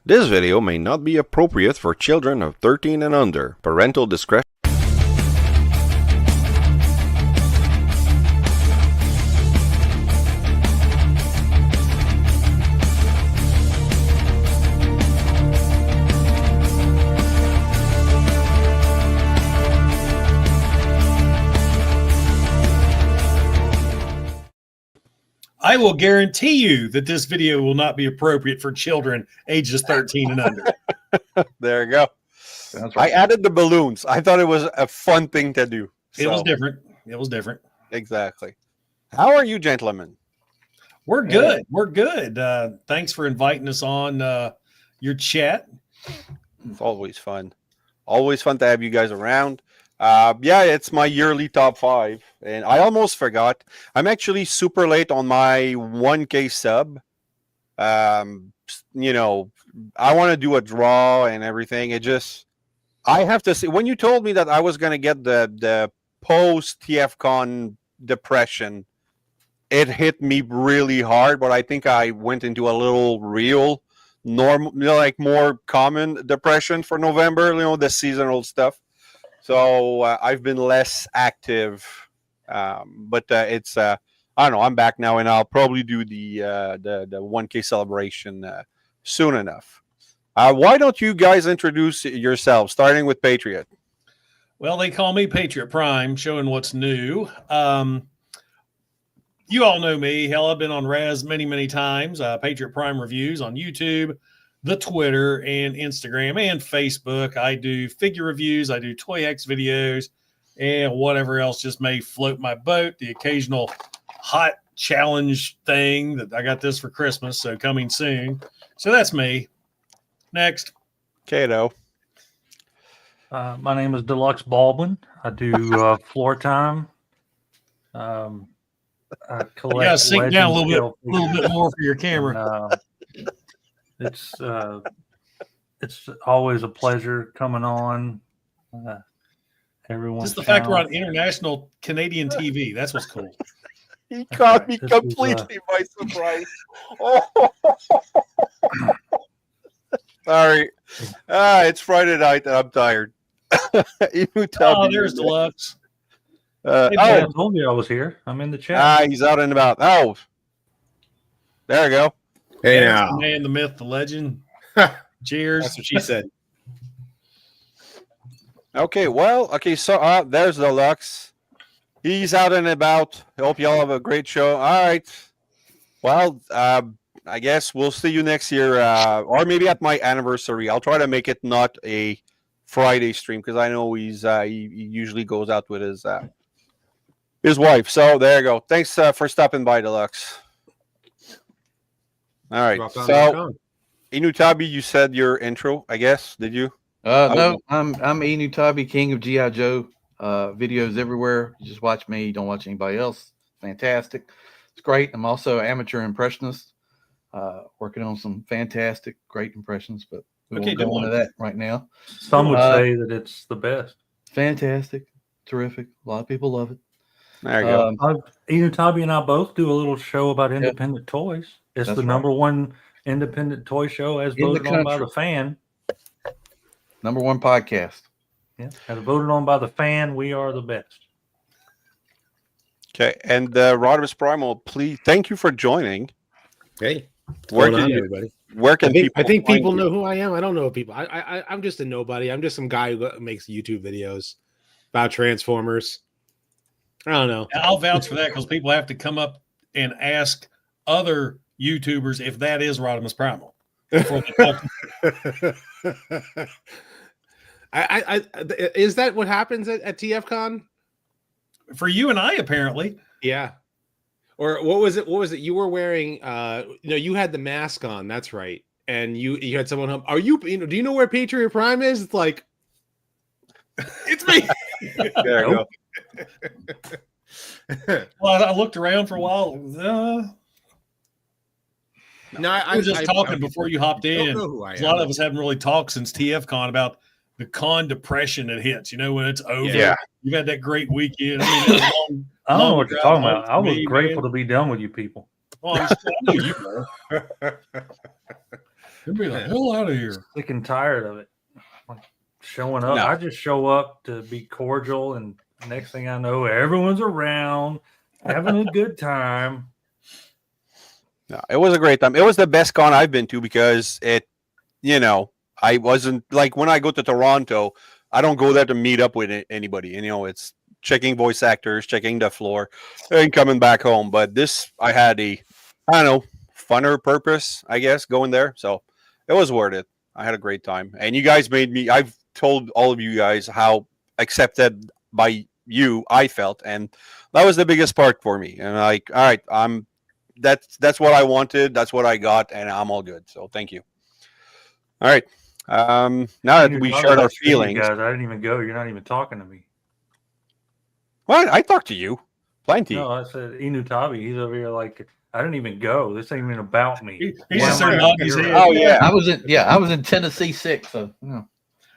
This video may not be appropriate for children of 13 and under. Parental discretion. I will guarantee you that this video will not be appropriate for children ages 13 and under. There you go. That's right. I added the balloons. I thought it was a fun thing to do. It was different. It was different. Exactly. How are you, gentlemen? We're good. We're good. Thanks for inviting us on your chat. It's always fun. Always fun to have you guys around. Yeah, it's my yearly top 5, and I almost forgot. I'm actually super late on my 1K sub. You know, I want to do a draw and everything. I have to say, when you told me that I was gonna get the post TFCon depression, it hit me really hard. But I think I went into a little real normal, more common depression for November. The seasonal stuff. So I've been less active, but it's I don't know. I'm back now, and I'll probably do the 1K celebration soon enough. Why don't you guys introduce yourselves, starting with Patriot? Well, they call me Patriot Prime, showing what's new. You all know me. Hell, I've been on Raz many, many times. Patriot Prime Reviews on YouTube, the Twitter and Instagram and Facebook. I do figure reviews. I do Toy X videos and whatever else just may float my boat. The occasional hot challenge thing that I got this for Christmas, so coming soon. So that's me. Next. Kato. My name is Deluxe Baldwin. I do floor time. I collect. You gotta sink down a little bit more for your camera. And, it's always a pleasure coming on. Everyone. Just the fact we're on international Canadian TV. That's what's cool. He caught me completely by surprise. Oh. Sorry. It's Friday night and I'm tired. There's Deluxe. I told you I was here. I'm in the chat. He's out and about. Oh, there you go. Hey now. The man, the myth, the legend. Cheers. That's what she said. Okay, so there's Deluxe. He's out and about. I hope y'all have a great show. All right. Well, I guess we'll see you next year, or maybe at my anniversary. I'll try to make it not a Friday stream because I know he usually goes out with his wife. So there you go. Thanks for stopping by, Deluxe. All right. So, Inutabi, you said your intro, I guess. Did you? No, I'm Inutabi, King of G.I. Joe. Videos everywhere. You just watch me. You don't watch anybody else. Fantastic. It's great. I'm also an amateur impressionist, working on some fantastic, great impressions, but we won't go into that right now. Some would say that it's the best. Fantastic. Terrific. A lot of people love it. There you go. Inutabi and I both do a little show about independent toys. It's the number one independent toy show as voted on by the fan. Number one podcast. Yeah, as voted on by the fan, we are the best. Okay, and Rodimus Primal, please, thank you for joining. Hey, everybody? Where can people? I think people know who I am. I don't know people. I'm just a nobody. I'm just some guy who makes YouTube videos about Transformers. I don't know. I'll vouch for that because people have to come up and ask other YouTubers if that is Rodimus Primal. Is that what happens at TFCon? For you and I, apparently. Yeah. Or what was it? What was it? You were wearing you had the mask on, that's right. And you had someone home. Are you do you know where Patriot Prime is? It's like it's me. There you go. Well, I looked around for a while. No, I was just talking before you hopped in. A lot of us haven't really talked since TFCon about the con depression that hits. When it's over. Yeah. You've had that great weekend. I don't know what you're talking about. I was grateful to be done with you people. Well, I knew you were. You'll be the hell out of here. Sick and tired of it. Like, showing up. No. I just show up to be cordial, and next thing I know, everyone's around having a good time. No, it was a great time. It was the best con I've been to because I wasn't like when I go to Toronto, I don't go there to meet up with anybody. And, it's checking voice actors, checking the floor, and coming back home. But this, I had funner purpose, I guess, going there. So it was worth it. I had a great time. And you guys I've told all of you guys how accepted by you I felt. And that was the biggest part for me. And like, all right, that's what I wanted. That's what I got. And I'm all good. So thank you. All right. Now that we shared our feelings. Guys, I didn't even go. You're not even talking to me. What? I talked to you. Plenty. No, I said Inutabi. He's over here like, I didn't even go. This ain't even about me. He's just nodding his head. Oh yeah. I was in Tennessee sick, so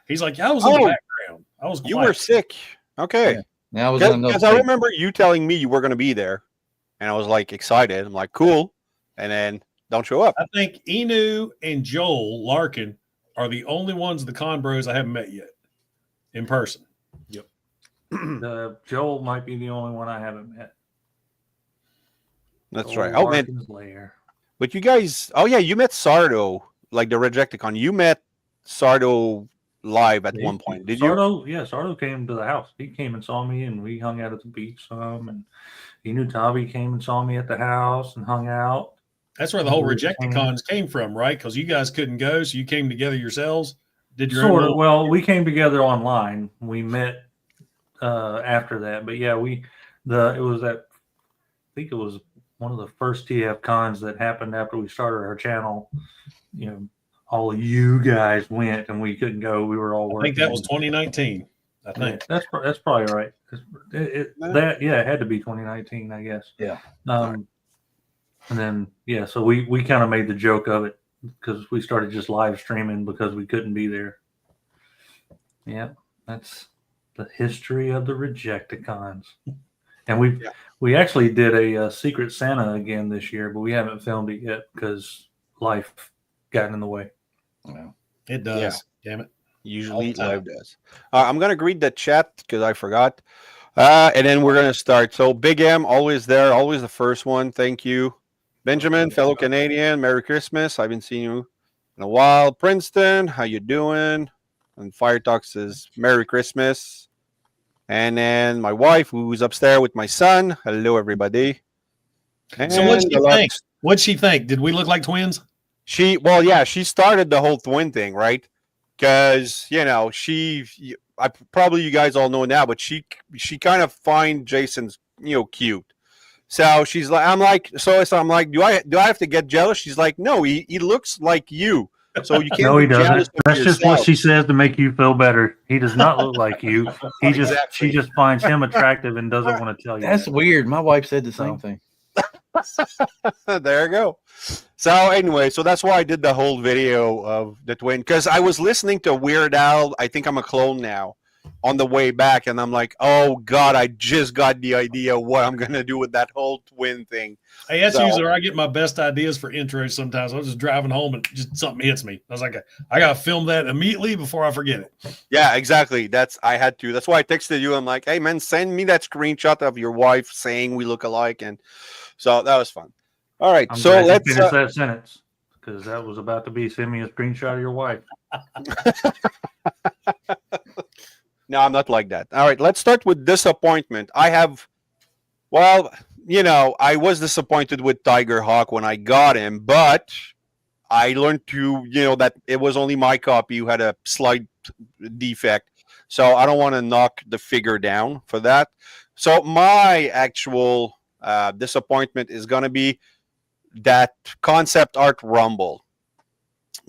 He's like, I was in the background. I was quiet. You were sick. Okay. Yeah, I was in another Because I remember you telling me you were going to be there, and I was like excited. I'm like, cool, and then don't show up. I think Inu and Joel Larkin are the only ones of the con bros I haven't met yet in person. Yep. Joel might be the only one I haven't met. That's right. Oh man, but you guys. Oh yeah, you met Sardo, like the Rejecticon. You met Sardo live at one point, did you? Yeah, Sardo came to the house. He came and saw me, and we hung out at the beach some. And Inutabi came and saw me at the house and hung out. That's where the whole Rejecticons came from, right? Because you guys couldn't go, so you came together yourselves. Did your sort of? Well, we came together online. We met after that, but yeah, it was that. I think it was one of the first TF cons that happened after we started our channel. All of you guys went and we couldn't go. We were all working. I think that was 2019. I think that's probably right. It had to be 2019, I guess. Yeah. And then so we kind of made the joke of it because we started just live streaming because we couldn't be there. Yeah, that's the history of the Rejecticons. And we actually did a Secret Santa again this year, but we haven't filmed it yet because life got in the way. Well, it does. Yeah. Damn it. Usually live does. I'm going to read the chat because I forgot. And then we're going to start. So Big M, always there, always the first one. Thank you. Benjamin, fellow Canadian, Merry Christmas. I haven't seen you in a while. Princeton, how you doing? And Fire Talks says Merry Christmas. And then my wife, who's upstairs with my son. Hello, everybody. And so what'd she think? Did we look like twins? She started the whole twin thing, right? Because probably you guys all know now, but she kind of find Jason's cute. So she's like, I'm like, do I have to get jealous? She's like, no, he looks like you. So you can't. No, he doesn't. That's just what she says to make you feel better. He does not look like you. She just finds him attractive and doesn't want to tell you. That's weird. My wife said the same thing. There you go. So anyway, that's why I did the whole video of the twin, because I was listening to Weird Al, I Think I'm a Clone Now, on the way back, and I'm like, oh God, I just got the idea what I'm gonna do with that whole twin thing. Hey, that's usually where I get my best ideas for intros sometimes. I was just driving home and just something hits me. I was like, I gotta film that immediately before I forget it. Yeah, exactly. I had to. That's why I texted you. I'm like, hey man, send me that screenshot of your wife saying we look alike, and so that was fun. All right, so let's finish that sentence because that was about to be send me a screenshot of your wife. No, I'm not like that. All right, let's start with disappointment. I was disappointed with Tiger Hawk when I got him, but I learned that it was only my copy who had a slight defect. So I don't want to knock the figure down for that. So my actual disappointment is going to be that concept art Rumble.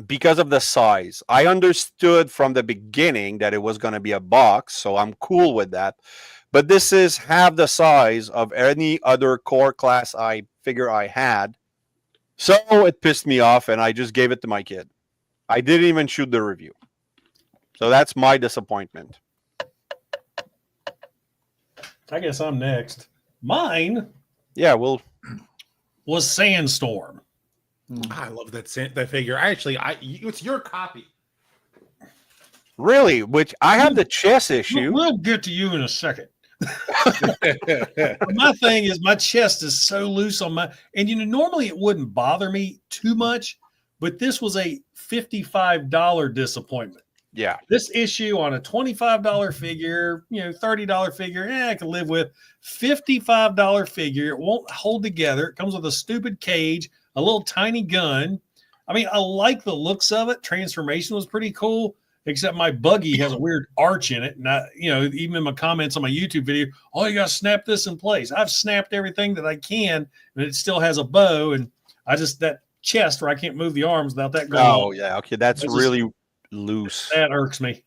Because of the size, I understood from the beginning that it was going to be a box, so I'm cool with that. But this is half the size of any other core class I figure I had. So it pissed me off, and I just gave it to my kid. I didn't even shoot the review. So that's my disappointment. I guess I'm next. Mine was Sandstorm. I love that figure. It's your copy. Really? Which I have the chess issue. We'll get to you in a second. My thing is my chest is so loose on my, and normally it wouldn't bother me too much, but this was a $55 disappointment. Yeah. This issue on a $25 figure, $30 figure, I can live with. $55 figure, it won't hold together. It comes with a stupid cage, a little tiny gun. I mean, I like the looks of it. Transformation was pretty cool, except my buggy has a weird arch in it. And even in my comments on my YouTube video, oh, you got to snap this in place. I've snapped everything that I can, and it still has a bow. And that chest where I can't move the arms without that going. Oh, yeah. Okay. That's really loose. That irks me.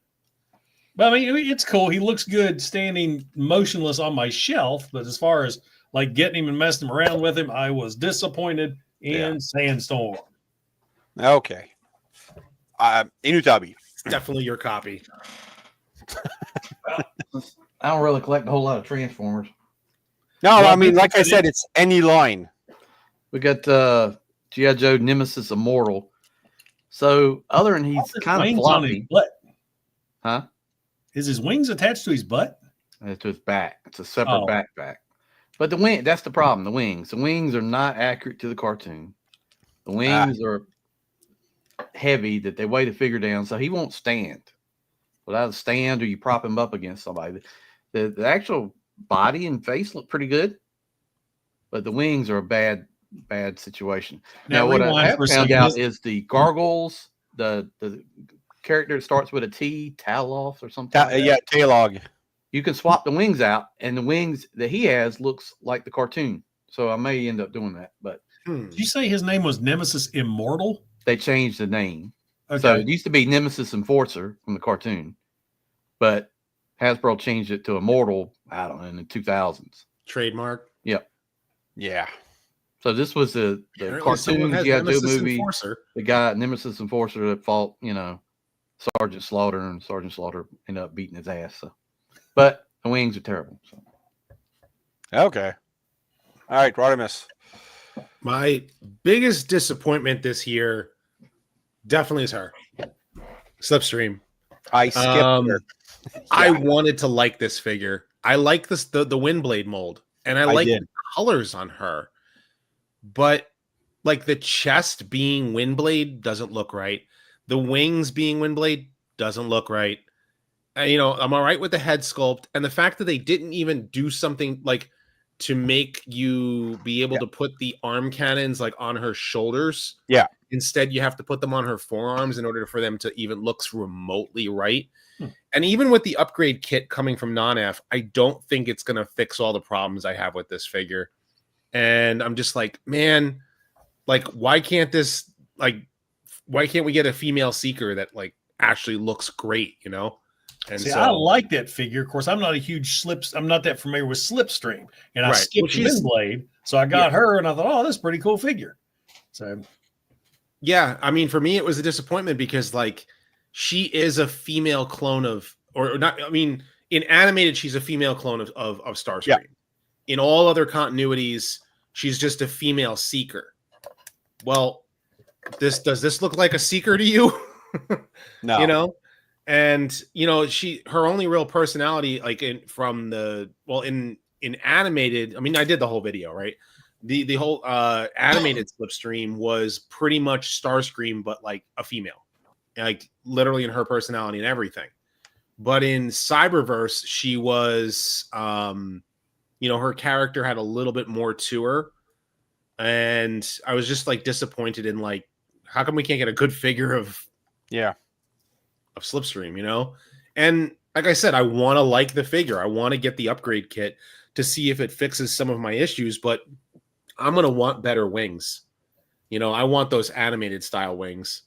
But I mean, it's cool. He looks good standing motionless on my shelf. But as far as like getting him and messing around with him, I was disappointed in Sandstorm. Okay. Inutabi. Definitely your copy. I don't really collect a whole lot of Transformers. No, I mean, like I said, it's any line. We got G.I. Joe Nemesis Immortal. So other than he's kind of floppy. Huh? Is his wings attached to his butt? To his back. It's a separate backpack. But the wing, that's the problem. The wings are not accurate to the cartoon. The wings are heavy that they weigh the figure down, so he won't stand. Without a stand or you prop him up against somebody. The actual body and face look pretty good, but the wings are a bad situation. Now what I have found out is the gargoyles, the character that starts with a T, Taloth or something. Talog. You can swap the wings out, and the wings that he has looks like the cartoon. So I may end up doing that. But did you say his name was Nemesis Immortal? They changed the name. Okay. So it used to be Nemesis Enforcer from the cartoon, but Hasbro changed it to Immortal, I don't know, in the 2000s. Trademark. Yep. Yeah. So this was the cartoon G.I. Joe movie. Enforcer. The guy, Nemesis Enforcer, that fought, Sergeant Slaughter, and Sergeant Slaughter ended up beating his ass. So. But the wings are terrible. So. Okay. All right, Rodimus. My biggest disappointment this year definitely is her. Slipstream. I skipped her. I wanted to like this figure. I like the Windblade mold, and I like the colors on her. But like the chest being Windblade doesn't look right. The wings being Windblade doesn't look right. I'm all right with the head sculpt, and the fact that they didn't even do something like to make you be able to put the arm cannons like on her shoulders. Yeah. Instead, you have to put them on her forearms in order for them to even look remotely right. And even with the upgrade kit coming from Non-F, I don't think it's going to fix all the problems I have with this figure. And I'm just like, man, like, why can't we get a female Seeker that like actually looks great, And see, I like that figure. Of course, I'm not that familiar with Slipstream, and I skipped Windblade, so I got her, and I thought, oh, that's a pretty cool figure. So, yeah, I mean, for me, it was a disappointment because like she is a female clone of, or not. I mean, in animated, she's a female clone of Starscream. Yeah. In all other continuities, she's just a female Seeker. Well, does this look like a Seeker to you? No. And her only real personality, like in animated, I mean, I did the whole video, right? The whole animated Slipstream was pretty much Starscream, but like a female, like literally in her personality and everything. But in Cyberverse, she was, her character had a little bit more to her, and I was just like disappointed in like, how come we can't get a good figure of Slipstream, And like I said, I want to like the figure. I want to get the upgrade kit to see if it fixes some of my issues, but I'm going to want better wings. I want those animated style wings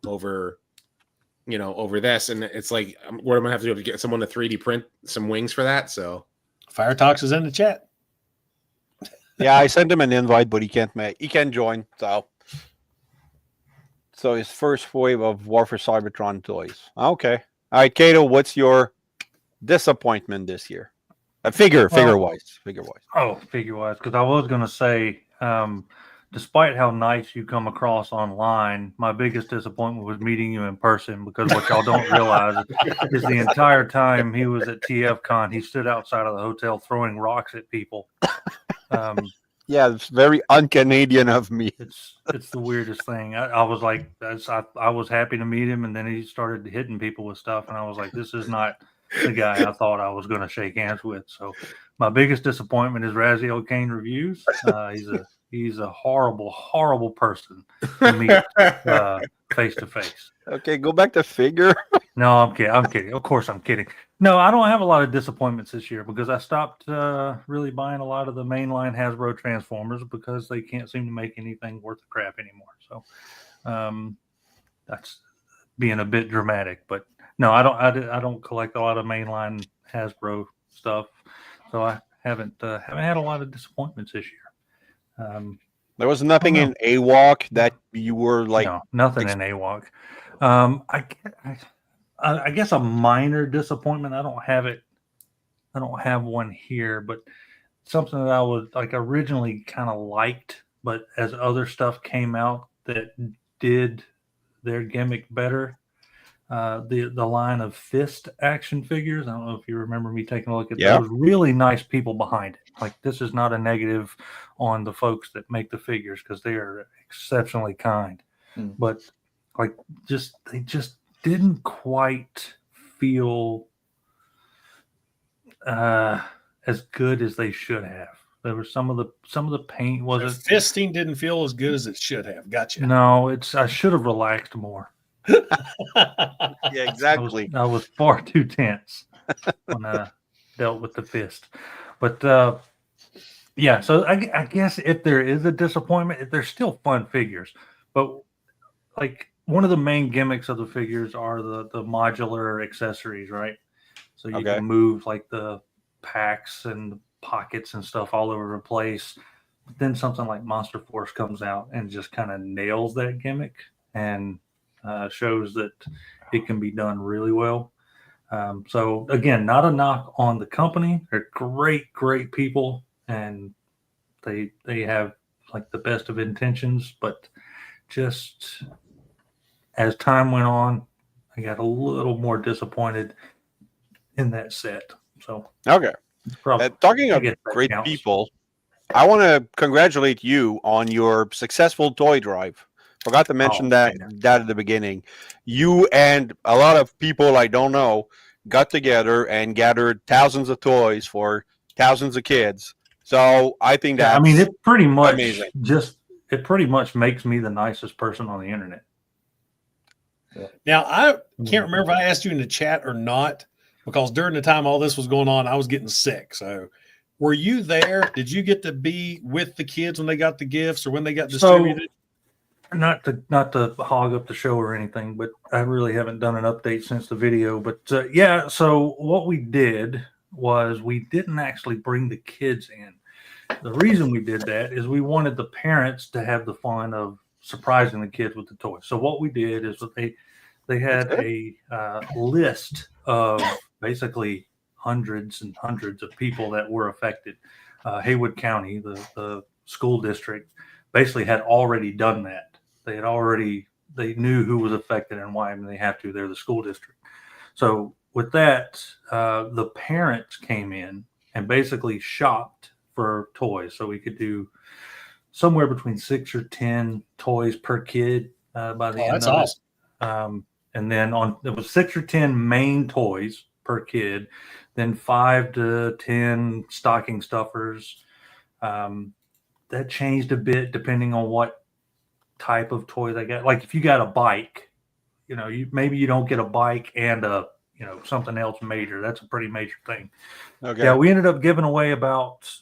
over this. And it's like, what am I going to have to do to get someone to 3D print some wings for that? So Fire Talks is in the chat. Yeah, I sent him an invite, but he can't join. So his first wave of War for Cybertron toys. Okay. All right, Kato, what's your disappointment this year? Figure wise. Oh, figure wise. Because I was going to say, despite how nice you come across online, my biggest disappointment was meeting you in person, because what y'all don't realize is the entire time he was at TFCon, he stood outside of the hotel throwing rocks at people. Yeah, it's very un-Canadian of me. It's the weirdest thing. I was like, I was happy to meet him, and then he started hitting people with stuff, and I was like, this is not the guy I thought I was going to shake hands with. So my biggest disappointment is Raziel Kane Reviews. He's a horrible, horrible person to meet face to face. Okay, go back to figure. No, I'm kidding. I'm kidding. Of course, I'm kidding. No, I don't have a lot of disappointments this year because I stopped really buying a lot of the mainline Hasbro Transformers because they can't seem to make anything worth the crap anymore. So that's being a bit dramatic, but no, I don't collect a lot of mainline Hasbro stuff, so I haven't had a lot of disappointments this year. There was nothing in AWOC that you were like. No, nothing in AWOC. I guess a minor disappointment. I don't have one here, but something that I was like originally kind of liked, but as other stuff came out that did their gimmick better, the line of Fist action figures. I don't know if you remember me taking a look at those really nice people behind it. Like, this is not a negative on the folks that make the figures because they are exceptionally kind, but like they just didn't quite feel as good as they should have. There was some of the paint wasn't. Fisting didn't feel as good as it should have. Gotcha. No, I should have relaxed more. Yeah, exactly. I was far too tense when I dealt with the fist. But yeah, so I guess if there is a disappointment, they're still fun figures. But like, one of the main gimmicks of the figures are the modular accessories, right? So you can move like the packs and the pockets and stuff all over the place. But then something like Monster Force comes out and just kind of nails that gimmick and shows that it can be done really well. So again, not a knock on the company. They're great people, and they have like the best of intentions, but just as time went on, I got a little more disappointed in that set. So talking of great people, I want to congratulate you on your successful toy drive. Forgot to mention that at the beginning. You and a lot of people I don't know got together and gathered thousands of toys for thousands of kids. So I think that's it pretty much amazing. It pretty much makes me the nicest person on the internet. Now, I can't remember if I asked you in the chat or not, because during the time all this was going on, I was getting sick. So were you there? Did you get to be with the kids when they got the gifts or when they got distributed? Not to hog up the show or anything, but I really haven't done an update since the video. But yeah, so what we did was we didn't actually bring the kids in. The reason we did that is we wanted the parents to have the fun of surprising the kids with the toys. So what we did is they had a list of basically hundreds and hundreds of people that were affected. Haywood County, the school district, basically had already done that. They knew who was affected and why, and they have to. They're the school district. So with that, the parents came in and basically shopped for toys. So we could do somewhere between 6 or 10 toys per kid by the end of it. And then there was 6 or 10 main toys per kid, then 5 to 10 stocking stuffers. That changed a bit depending on what type of toy they got. Like if you got a bike, maybe you don't get a bike and something else major. That's a pretty major thing. Okay. Yeah, we ended up giving away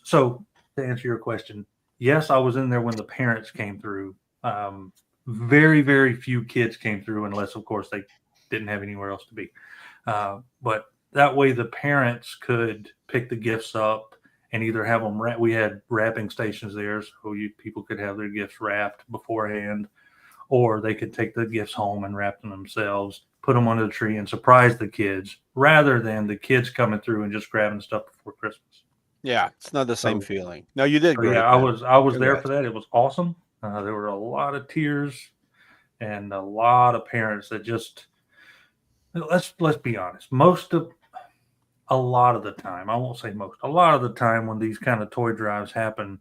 so to answer your question, yes, I was in there when the parents came through. Very, very few kids came through, unless, of course, they didn't have anywhere else to be. But that way the parents could pick the gifts up and either have them we had wrapping stations there, so people could have their gifts wrapped beforehand, or they could take the gifts home and wrap them themselves, put them under the tree, and surprise the kids, rather than the kids coming through and just grabbing stuff before Christmas. Yeah, it's not the same feeling. No, you did great. Yeah, I was there for that. It was awesome. There were a lot of tears and a lot of parents that just, let's be honest, a lot of the time, I won't say most, a lot of the time when these kind of toy drives happen,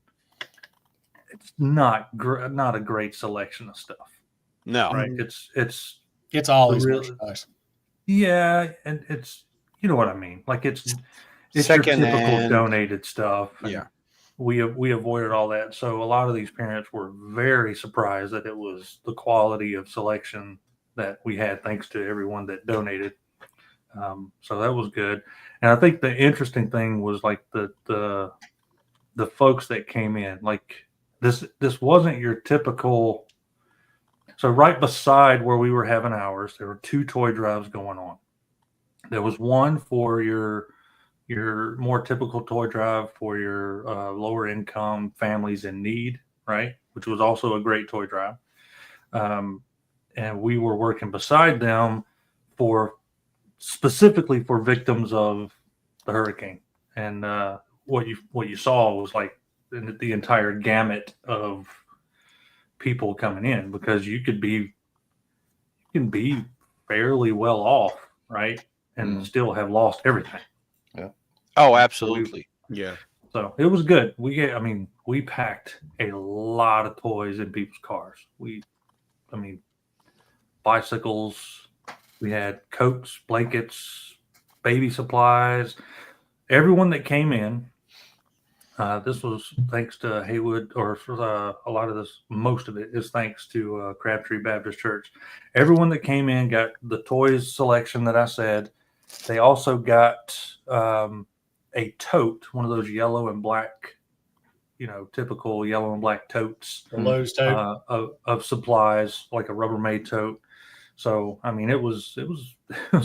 it's not a great selection of stuff, No. right? Mhm. It's always real- merchandise. Yeah, and it's, you know what I mean? Like it's your Second typical hand. donated stuff. And Yeah. we avoided all that. So a lot of these parents were very surprised that it was the quality of selection that we had, thanks to everyone that donated. So that was good. And I think the interesting thing was like the folks that came in, like this wasn't your typical. So right beside where we were having ours, there were 2 toy drives going on. There was one for your more typical toy drive for your lower income families in need, right? Which was also a great toy drive. And we were working beside them specifically for victims of the hurricane. And what you saw was like the entire gamut of people coming in, because you can be fairly well off, right? And still have lost everything. Oh, absolutely. Yeah. So it was good. We packed a lot of toys in people's cars. Bicycles, we had coats, blankets, baby supplies. Everyone that came in, this was thanks to Haywood, or a lot of this, most of it is thanks to Crabtree Baptist Church. Everyone that came in got the toys selection that I said. They also got a tote, one of those yellow and black, typical yellow and black totes, The Lowe's tote. of supplies, like a Rubbermaid tote. So it was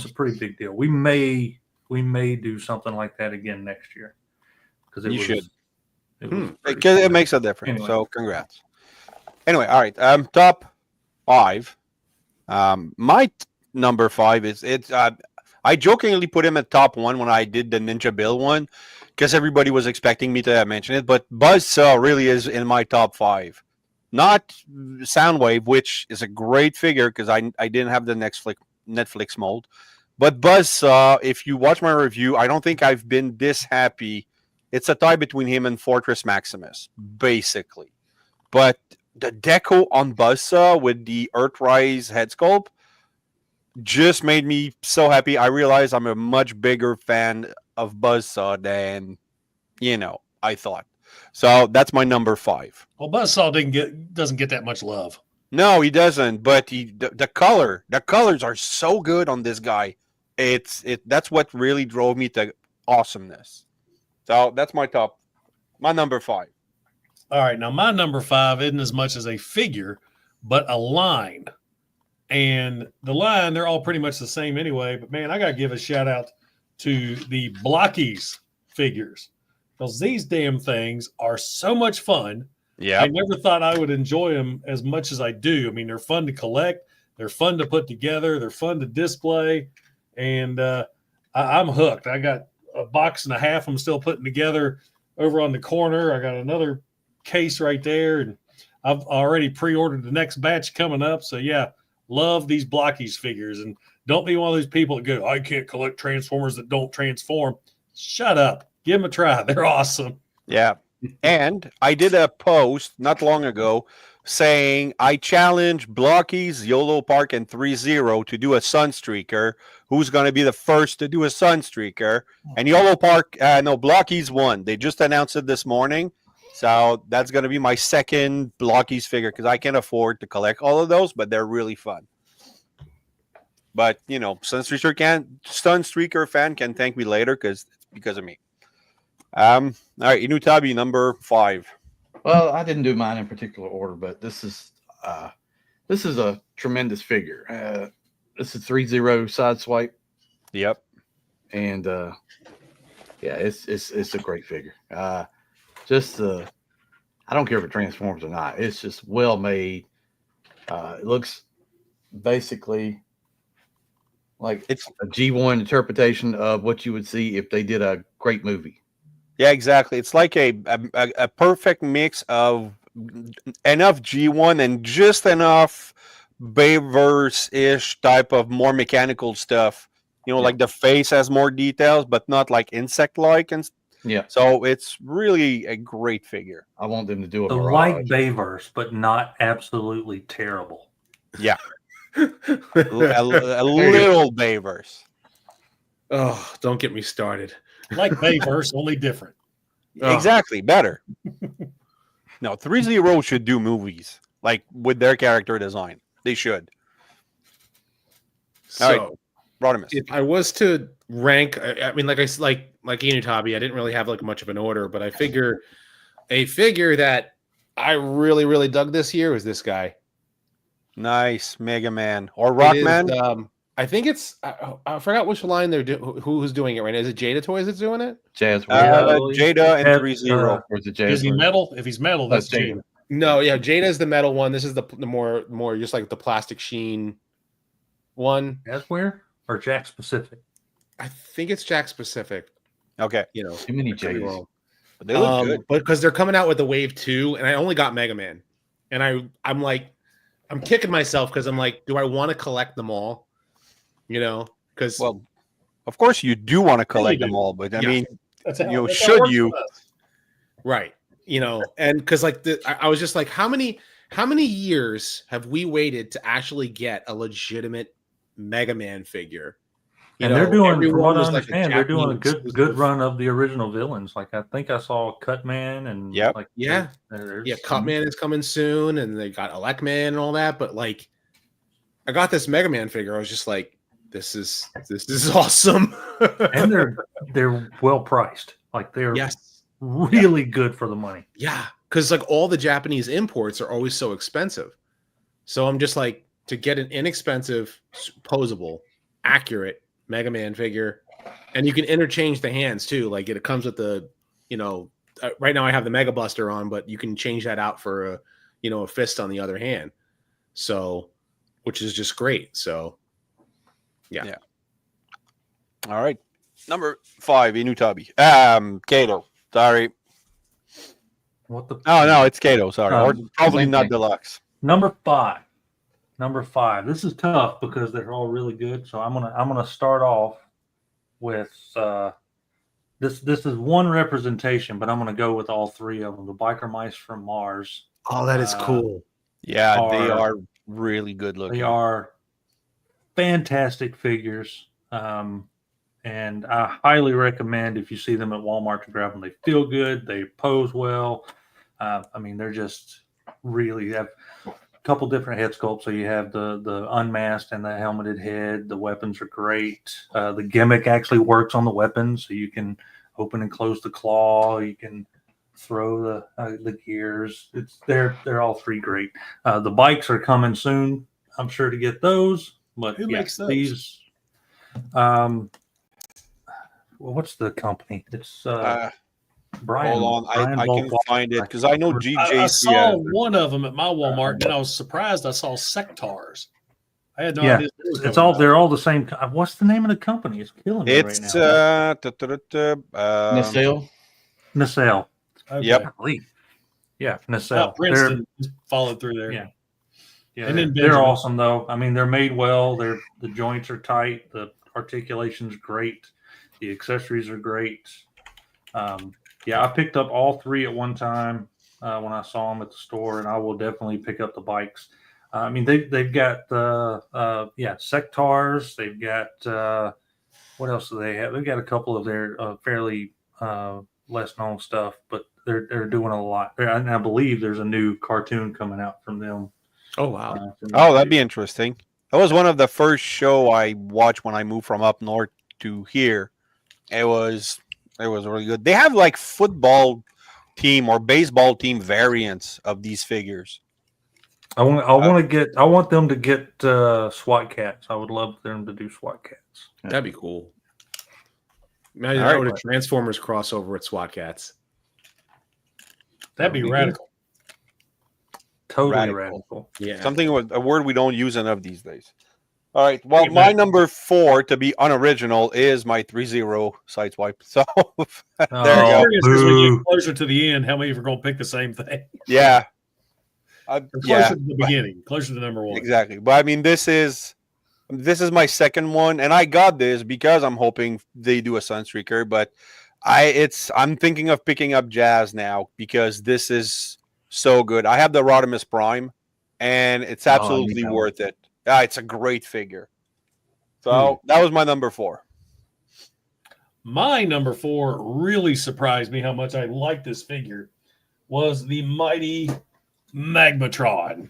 a pretty big deal. We may do something like that again next year, because You should. It was Because it makes a difference. Anyway. So congrats. Anyway, all right. Top 5. My number 5 is I jokingly put him at top 1 when I did the Ninja Bill one, because everybody was expecting me to mention it. But Buzzsaw really is in my top 5. Not Soundwave, which is a great figure because I didn't have the Netflix mold. But Buzzsaw, if you watch my review, I don't think I've been this happy. It's a tie between him and Fortress Maximus, basically. But the deco on Buzzsaw with the Earthrise head sculpt just made me so happy. I realized I'm a much bigger fan of Buzzsaw than, I thought. So that's my number 5. Well, Buzzsaw doesn't get that much love. No, he doesn't. But the colors are so good on this guy. That's what really drove me to awesomeness. So that's my number 5. All right, now my number 5 isn't as much as a figure, but a line. And the line, they're all pretty much the same anyway. But man, I got to give a shout out to the Blockies figures, because these damn things are so much fun. Yeah. I never thought I would enjoy them as much as I do. I mean, they're fun to collect. They're fun to put together. They're fun to display. And I'm hooked. I got a box and a half I'm still putting together over on the corner. I got another case right there. And I've already pre-ordered the next batch coming up. So, yeah, love these Blockies figures. And don't be one of those people that go, I can't collect Transformers that don't transform. Shut up. Give them a try. They're awesome. Yeah. And I did a post not long ago saying I challenge Blockies, YOLO Park, and 3-0 to do a Sunstreaker. Who's going to be the first to do a Sunstreaker? And YOLO Park, Blockies won. They just announced it this morning. So that's going to be my second Blockies figure, because I can't afford to collect all of those, but they're really fun. But, Sunstreaker fan can thank me later because of me. All right, Inutabi, number 5. Well, I didn't do mine in particular order, but this is a tremendous figure. This is 3-0 side swipe. Yep. And it's a great figure. I don't care if it transforms or not. It's just well made. It looks basically like It's a G1 interpretation of what you would see if they did a great movie. Yeah, exactly. It's like a perfect mix of enough G1 and just enough Bayverse-ish type of more mechanical stuff. You know, Yeah. like the face has more details, but not like insect-like. And Yeah, so it's really a great figure. I want them to do a So barrage. like Bayverse, but not absolutely terrible. Yeah, a little Bayverse. Oh, don't get me started. Like Bayverse, only different. Oh. Exactly, better. No, 3-0 should do movies like with their character design. They should. So, All right. Rodimus. if I was to rank, I mean, like Inutabi, I didn't really have like much of an order, but I figure a figure that I really, really dug this year was this guy. Nice, Mega Man or It is, Rockman. I think it's I forgot which line they're who's doing it right now. Is it Jada Toys that's doing it? Jazz. Jada and That's, 3-0. or is it Jazz? Is he metal? If he's metal, that's That's Jada. Jada. No, yeah, Jada is the metal one. This is the more just like the plastic sheen one. Jasware or Jack specific? I think it's Jack specific. Okay, You know, Too many I could be Jays. wrong. but they look good. But because they're coming out with the Wave 2, and I only got Mega Man, and I'm like, I'm kicking myself because I'm like, do I want to collect them all? You know, because Well, of course you do want to collect do. them all, but I Yeah. mean, That's how, You that's how it should works you? with us. right, you know, and because like I was just like, how many years have we waited to actually get a legitimate Mega Man figure? You And they're know, doing, from everyone what I was like a understand, they're doing a Japanese good exclusive. run of the original villains. Like I think I saw Cutman and Yep. like Yeah. there's Yeah, some- Cutman is coming soon, and they got Electman and all that. But like, I got this Mega Man figure. I was just like, this is awesome. and they're well priced. Like they're yes, really good for the money. yeah, because like all the Japanese imports are always so expensive. So I'm just like, to get an inexpensive, posable, accurate Mega Man figure, and you can interchange the hands too. Like it comes with the, you know, right now I have the Mega Buster on, but you can change that out for a, you know, a fist on the other hand. So, which is just great. So, yeah. all right. Number 5, Inutabi. Kato. Sorry. What the? Oh no, it's Kato. Sorry, or Um, probably same not thing. deluxe. Number 5. Number 5. This is tough because they're all really good. So I'm gonna start off with this. This is one representation, but I'm gonna go with all three of them. The Biker Mice from Mars. Oh, that is cool. Yeah, they Are- are really good looking. They are fantastic figures. And I highly recommend if you see them at Walmart to grab them. They feel good. They pose well. I mean, they're just really have a couple different head sculpts. So you have the unmasked and the helmeted head. The weapons are great. The gimmick actually works on the weapons, so you can open and close the claw. You can throw the gears. They're all three great. The bikes are coming soon. I'm sure to get those. But Who yeah, makes those? these? Well, what's the company? It's Brian. Hold on, Brian I can Volk- find it because I know I GJC. saw one of them at my Walmart, and then I was surprised I saw Sectars. I had no Yeah, idea. they were It's coming all out. they're all the same. What's the name of the company? It's killing me It's right now. Nacelle. Nacelle. Okay. Yep. I believe. Yeah, Oh, Nacelle. Princeton followed through there. Yeah. Yeah, And then they're Benjamin. awesome though. I mean, they're made well. The joints are tight. The articulation's great. The accessories are great. Yeah, I picked up all three at one time when I saw them at the store, and I will definitely pick up the bikes. I mean, they've got Sectars. They've got what else do they have? They've got a couple of their fairly less known stuff, but they're doing a lot. And I believe there's a new cartoon coming out from them. Oh wow. From Oh, that'd them. be interesting. That was one of the first show I watched when I moved from up north to here. It was really good. They have like football team or baseball team variants of these figures. I want them to get SWAT cats. I would love them to do SWAT cats. That'd be cool. Imagine All that right. with a Transformers crossover at SWAT Cats. That'd be That'd be radical. Totally Radical. radical. Yeah. Something with a word we don't use enough these days. All right. Well, Pretty my much. number 4 to be unoriginal is my 3-0 sideswipe. So Oh, there you go. Curious as we boo. get closer to the end, how many of you are going to pick the same thing? Yeah. Or closer Yeah, to the beginning, closer to number 1. exactly. But I mean, this is my second one, and I got this because I'm hoping they do a Sunstreaker. But I'm thinking of picking up Jazz now because this is so good. I have the Rodimus Prime, and it's Oh, I need absolutely that one. worth it. Yeah, it's a great figure. So that was my number 4. My number 4 really surprised me how much I like this figure was the mighty Magmatron.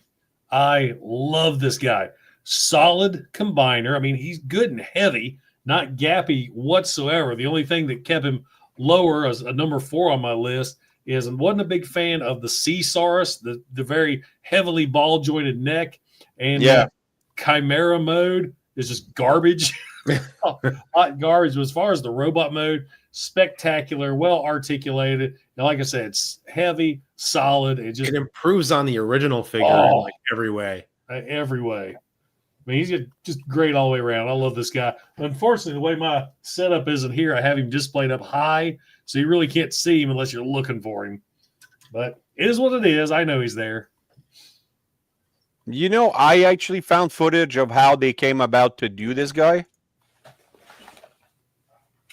I love this guy. Solid combiner. I mean, he's good and heavy, not gappy whatsoever. The only thing that kept him lower as a number 4 on my list is I wasn't a big fan of the Caesaurus, the very heavily ball jointed neck, and Yeah. Chimera mode is just garbage. Hot garbage. But as far as the robot mode, spectacular, well articulated. And like I said, it's heavy, solid. It just It improves on the original figure in like every way. every way. I mean, he's just great all the way around. I love this guy. Unfortunately, the way my setup isn't here, I have him displayed up high, so you really can't see him unless you're looking for him. But it is what it is. I know he's there. You know, I actually found footage of how they came about to do this guy.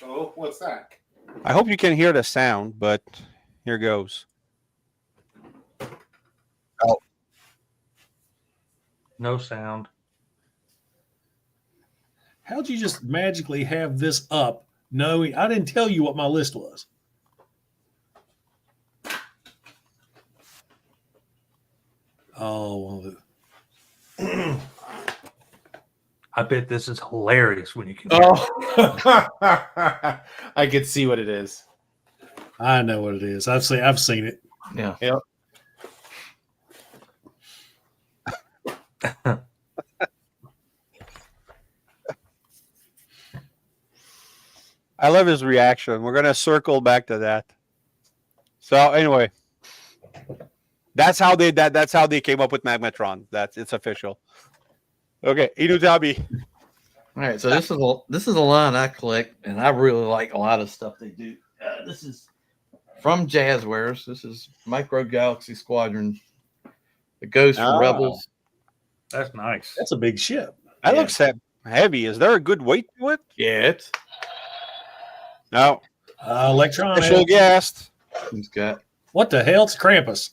Oh, what's that? I hope you can hear the sound, but here goes. No sound. How'd you just magically have this up knowing I didn't tell you what my list was? Oh, I bet this is hilarious when you can. Oh, I could see what it is. I know what it is. I've seen it. Yeah. Yep. I love his reaction. We're gonna circle back to that. So anyway, that's how they came up with Magmatron. It's official. Okay, Inutabi. All right, so this is a line I collect, and I really like a lot of stuff they do. This is from Jazzwares. This is Micro Galaxy Squadron. It goes for Oh. Rebels. That's nice. That's a big ship. That Yeah. looks heavy. Is there a good weight to it? Yeah, it's No. Electronic. Special guest. it's got What the hell? It's Krampus.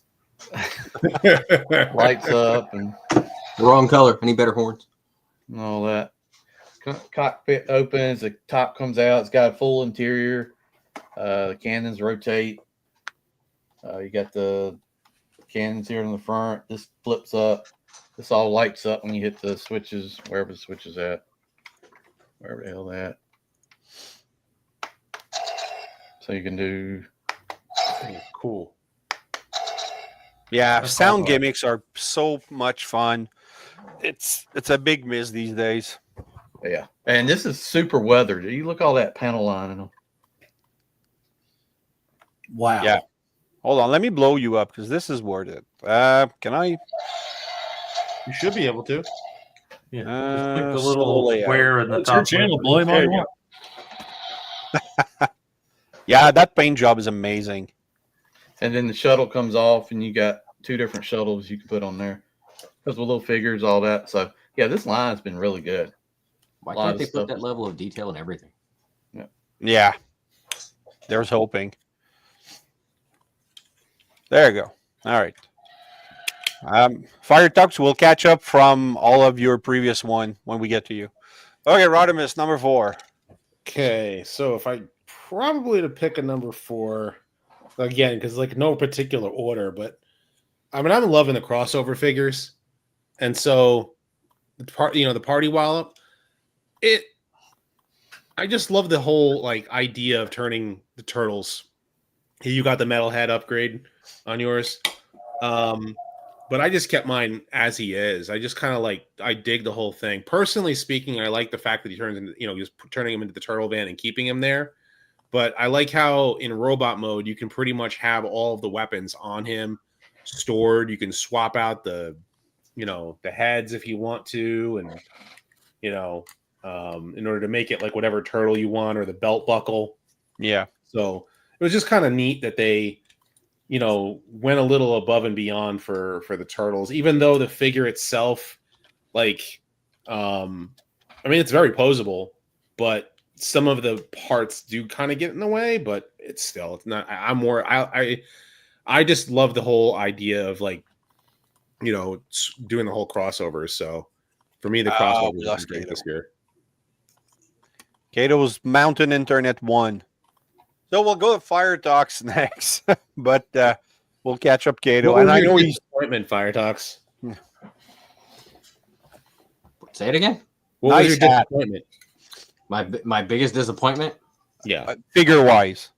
lights up and Wrong color. I need better horns. all that. Cockpit opens, the top comes out. It's got a full interior. The cannons rotate. You got the cannons here in the front. This flips up. This all lights up when you hit the switches, wherever the switch is at. Wherever the hell that. So you can do. Cool. Yeah, That's sound awesome. gimmicks are so much fun. It's a big miss these days. Yeah. And this is super weathered. You look all that panel line in them. Wow. Yeah. Hold on, let me blow you up because this is worth it. Can I? You should be able to. Yeah. Just click the so little layout. square in the It's your top. channel. left. Blow him all There you you want. Yeah, that paint job is amazing. And then the shuttle comes off, and you got two different shuttles you can put on there. Those with little figures, all that. So, yeah, this line's been really good. Why Lot can't of they stuff put that is- level of detail in everything? Yeah. There's hoping. There you go. All right. Fire Tux, we'll catch up from all of your previous one when we get to you. Okay, Rodimus, number 4. Okay, so if I probably to pick a number 4 again, because like no particular order, but I mean I'm loving the crossover figures, and so the party wallop, I just love the whole like idea of turning the turtles. You got the metal head upgrade on yours. But I just kept mine as he is. I just kind of I dig the whole thing. Personally speaking, I like the fact that he turns into, just turning him into the turtle van and keeping him there. But I like how in robot mode, you can pretty much have all of the weapons on him stored. You can swap out the heads if you want to. And, in order to make it like whatever turtle you want or the belt buckle. Yeah. So it was just kind of neat that they, went a little above and beyond for the turtles, even though the figure itself, like, I mean, it's very posable, but some of the parts do kind of get in the way, but it's not. I just love the whole idea of, like, doing the whole crossover. So for me, the crossover is great this year. Cato's Mountain Internet 1. So we'll go to Fire Talks next, but we'll catch up Cato. And I know he's disappointment. Fire Talks. Say it again. What was your disappointment? My biggest disappointment? Yeah. Figure wise.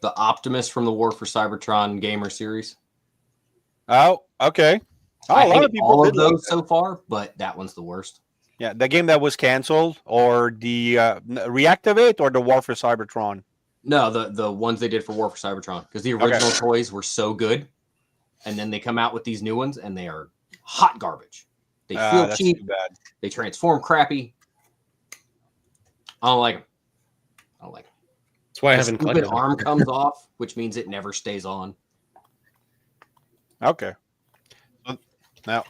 The Optimus from the War for Cybertron Gamer series. Oh, okay. I hate all of those so far, but that one's the worst. Yeah, the game that was canceled, or the Reactivate, or the War for Cybertron? No, the ones they did for War for Cybertron, because the original toys were so good, and then they come out with these new ones, and they are hot garbage. They feel cheap. Bad. They transform crappy. I don't like them. That's why I haven't. The arm comes off, which means it never stays on. Okay. Now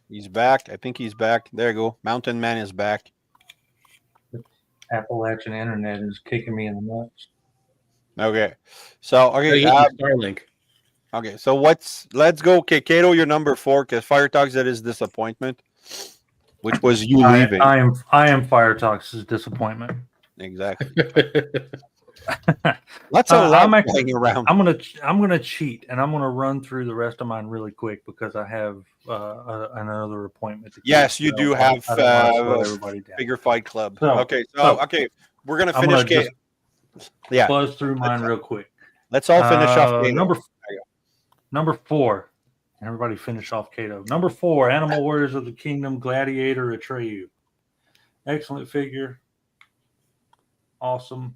he's back. I think he's back. There you go. Mountain Man is back. Appalachian Internet is kicking me in the nuts. Okay. So Starlink. Okay. So let's go. Okay, Cato, you're number 4, because Fire Talks that is disappointment, which was you leaving. I am Fire Talks' disappointment. Exactly. That's a lot playing around. I'm gonna cheat, and I'm gonna run through the rest of mine really quick because I have another appointment. Yes, you do have Figure Fight Club. Okay, we're gonna finish. Buzz through mine real quick. Let's all finish off. Number 4. Everybody finish off Cato. Number 4, Animal Warriors of the Kingdom Gladiator Atreyu. Excellent figure. Awesome.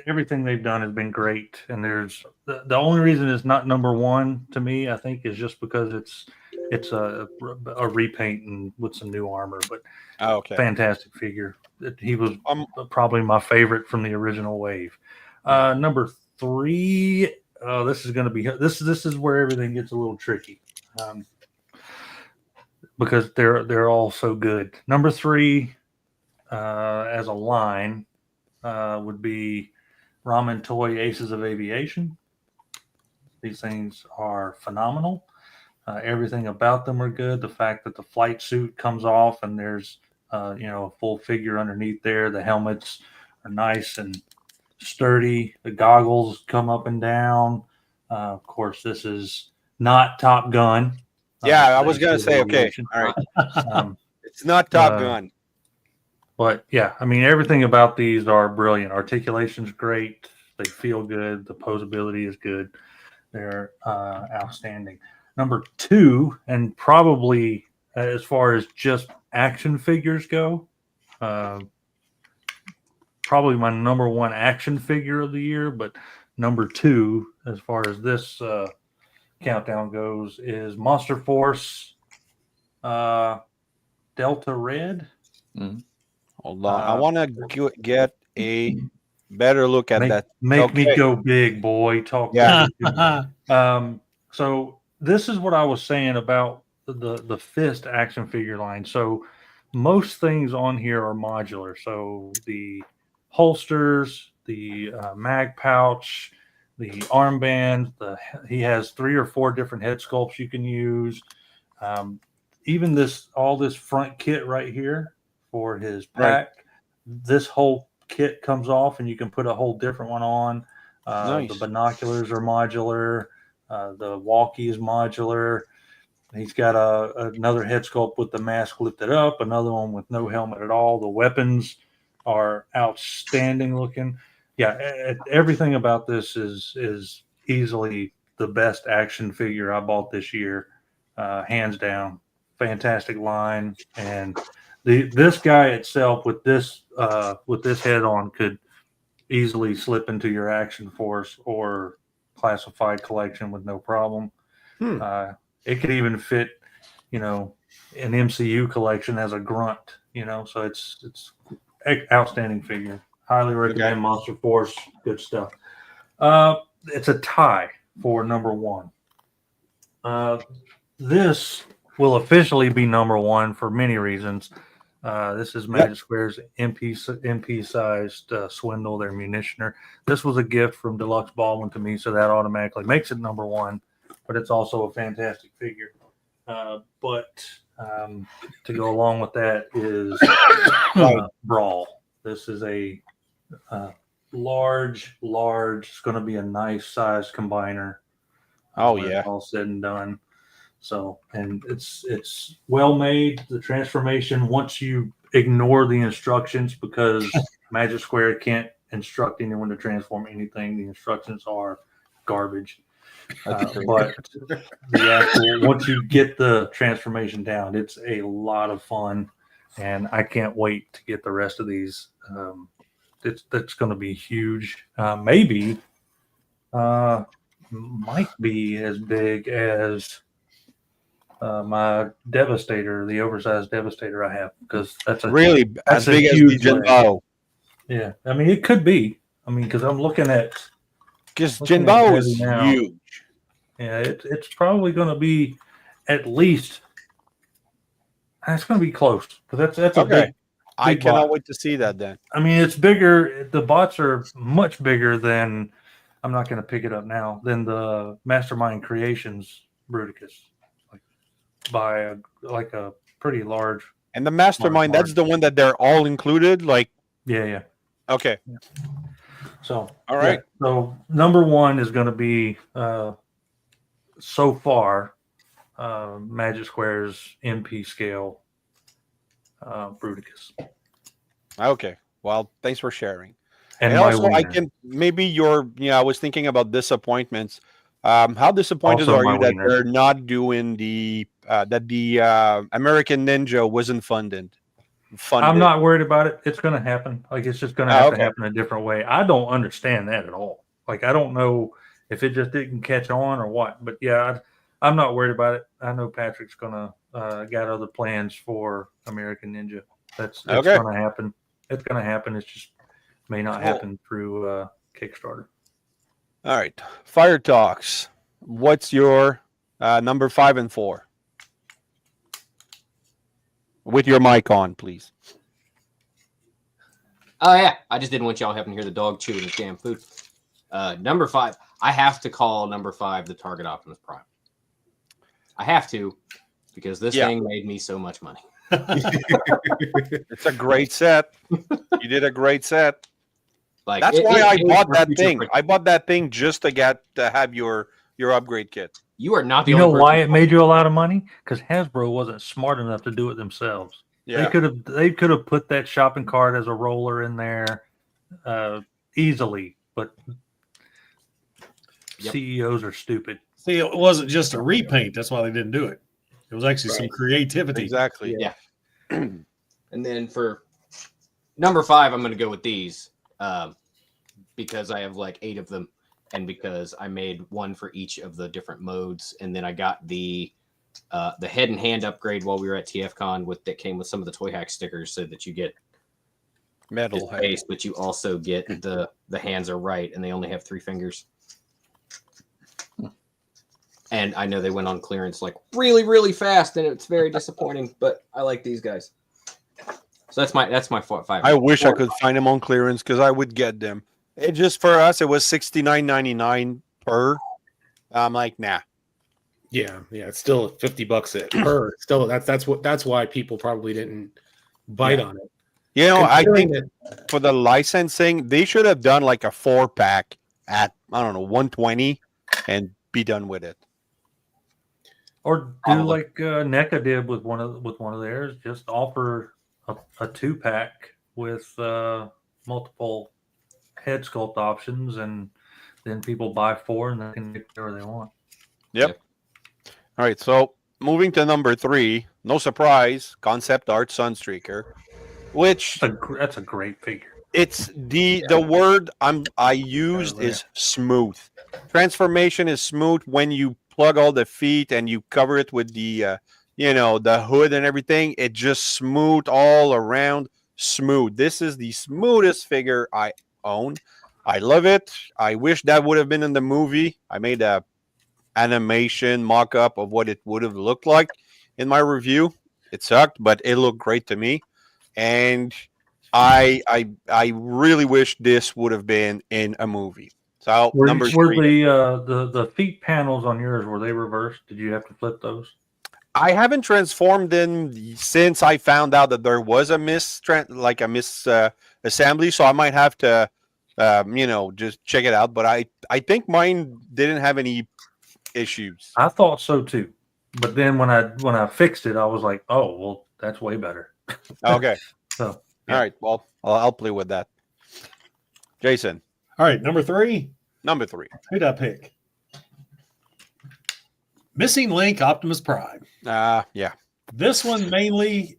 Everything they've done has been great, and there's the only reason it's not number 1 to me, I think, is just because it's a repaint and with some new armor. But fantastic figure. He was probably my favorite from the original wave. Number 3. This is going to be this is where everything gets a little tricky, because they're all so good. Number 3, as a line, would be Ramen Toy Aces of Aviation. These things are phenomenal. Everything about them are good. The fact that the flight suit comes off and there's a full figure underneath there. The helmets are nice and sturdy. The goggles come up and down. Of course, this is not Top Gun. I was going to say, okay, all right. It's not Top Gun. But yeah, I mean, everything about these are brilliant. Articulation's great. They feel good. The posability is good. They're outstanding. Number 2, and probably as far as just action figures go, probably my number 1 action figure of the year. But number 2, as far as this countdown goes, is Monster Force Delta Red. Mm-hmm. Hold on. I want to get a better look at that. Make me go big, boy. Talk. Yeah. So this is what I was saying about the Fist action figure line. So most things on here are modular. So the holsters, the mag pouch, the armband, he has 3 or 4 different head sculpts you can use. Even all this front kit right here for his pack, this whole kit comes off and you can put a whole different one on. Nice. The binoculars are modular. The walkie is modular. He's got another head sculpt with the mask lifted up, another one with no helmet at all. The weapons are outstanding looking. Yeah, everything about this is easily the best action figure I bought this year, hands down. Fantastic line, and this guy itself with this head on could easily slip into your Action Force or classified collection with no problem. It could even fit, an MCU collection as a grunt, so it's outstanding figure. Highly recommend Monster Force. Good stuff. It's a tie for number one. This will officially be number one for many reasons. This is Magic Square's MP sized Swindle, their munitioner. This was a gift from Deluxe Baldwin to me, so that automatically makes it number one. But it's also a fantastic figure. But to go along with that is Brawl. This is a large. It's going to be a nice size combiner. Oh when yeah, it's all said and done. So, and it's well made. The transformation, once you ignore the instructions, because Magic Square can't instruct anyone to transform anything. The instructions are garbage. But the actual, once you get the transformation down, it's a lot of fun, and I can't wait to get the rest of these. That's going to be huge. Maybe might be as big as my Devastator, the oversized Devastator I have, because that's a really as big as the Jin Bao. Yeah, I mean it could be. I mean, because I'm looking at Because Jin Bao is now. huge. Yeah, it's probably going to be at least. It's going to be close, because that's a big. I cannot bot. wait to see that then. I mean, it's bigger. The bots are much bigger than. I'm not going to pick it up now. Than the Mastermind Creations Bruticus, like by a pretty large. And the Mastermind, that's the one that they're all included. Like, yeah. Okay. So all right. Yeah. So number one is going to be so far Magic Square's MP scale Bruticus. Okay. Well, thanks for sharing. And also, winner. I can maybe I was thinking about disappointments. How disappointed Also are my you that wiener. they're not doing the American Ninja wasn't funded? I'm not worried about it. It's going to happen. Like, it's just going to have to happen a different way. I don't understand that at all. Like, I don't know if it just didn't catch on or what. But yeah, I'm not worried about it. I know Patrick's going to got other plans for American Ninja. It's going to happen. It's going to happen. It's just may not happen through Kickstarter. All right. Fire Talks. What's your number 5 and 4? With your mic on, please. Oh, yeah. I just didn't want y'all having to hear the dog chewing his damn food. Number 5. I have to call number 5 the Target Optimus Prime. I have to, because this thing made me so much money. It's a great set. You did a great set. Like, that's why I bought that thing. I bought that thing just to have your upgrade kit. You are not the only only person. Why it made you a lot of money? Because Hasbro wasn't smart enough to do it themselves. Yeah. They could have put that shopping cart as a roller in there easily, but CEOs are stupid. See, it wasn't just a repaint. That's why they didn't do it. It was actually some creativity. Exactly. Yeah. And then for number 5, I'm going to go with these because I have like 8 of them, and because I made one for each of the different modes, and then I got the head and hand upgrade while we were at TFCon that came with some of the Toy Hack stickers, so that you get metal face, but you also get the hands are right, and they only have 3 fingers. And I know they went on clearance like really, really fast, and it's very disappointing. But I like these guys. So that's my 5. I wish I could find them on clearance because I would get them. It just for us, it was $69.99 per. I'm like, nah. Yeah, it's still $50 per. Still, that's why people probably didn't bite on it. You know, I think for the licensing, they should have done like a 4-pack at $120 and be done with it. Or do like NECA did with one of theirs. Just offer a 2-pack with multiple head sculpt options, and then people buy 4 and they can make whatever they want. Yep. All right. So moving to number 3, no surprise, concept art Sunstreaker, which that's a great figure. It's the word I used is smooth. Transformation is smooth when you plug all the feet and you cover it with the the hood and everything. It just smooth all around. Smooth. This is the smoothest figure I own. I love it. I wish that would have been in the movie. I made a animation mock-up of what it would have looked like in my review. It sucked, but it looked great to me. And I really wish this would have been in a movie. So Were, number were 3. the feet panels on yours, were they reversed? Did you have to flip those? I haven't transformed them since I found out that there was a assembly, so I might have to, just check it out. But I think mine didn't have any issues. I thought so too, but then when I fixed it, I was like, oh well, that's way better. Okay, So all right. Well, I'll play with that. Jason, All right, number 3. number 3. Who'd I pick? Missing Link Optimus Prime. Yeah. This one mainly,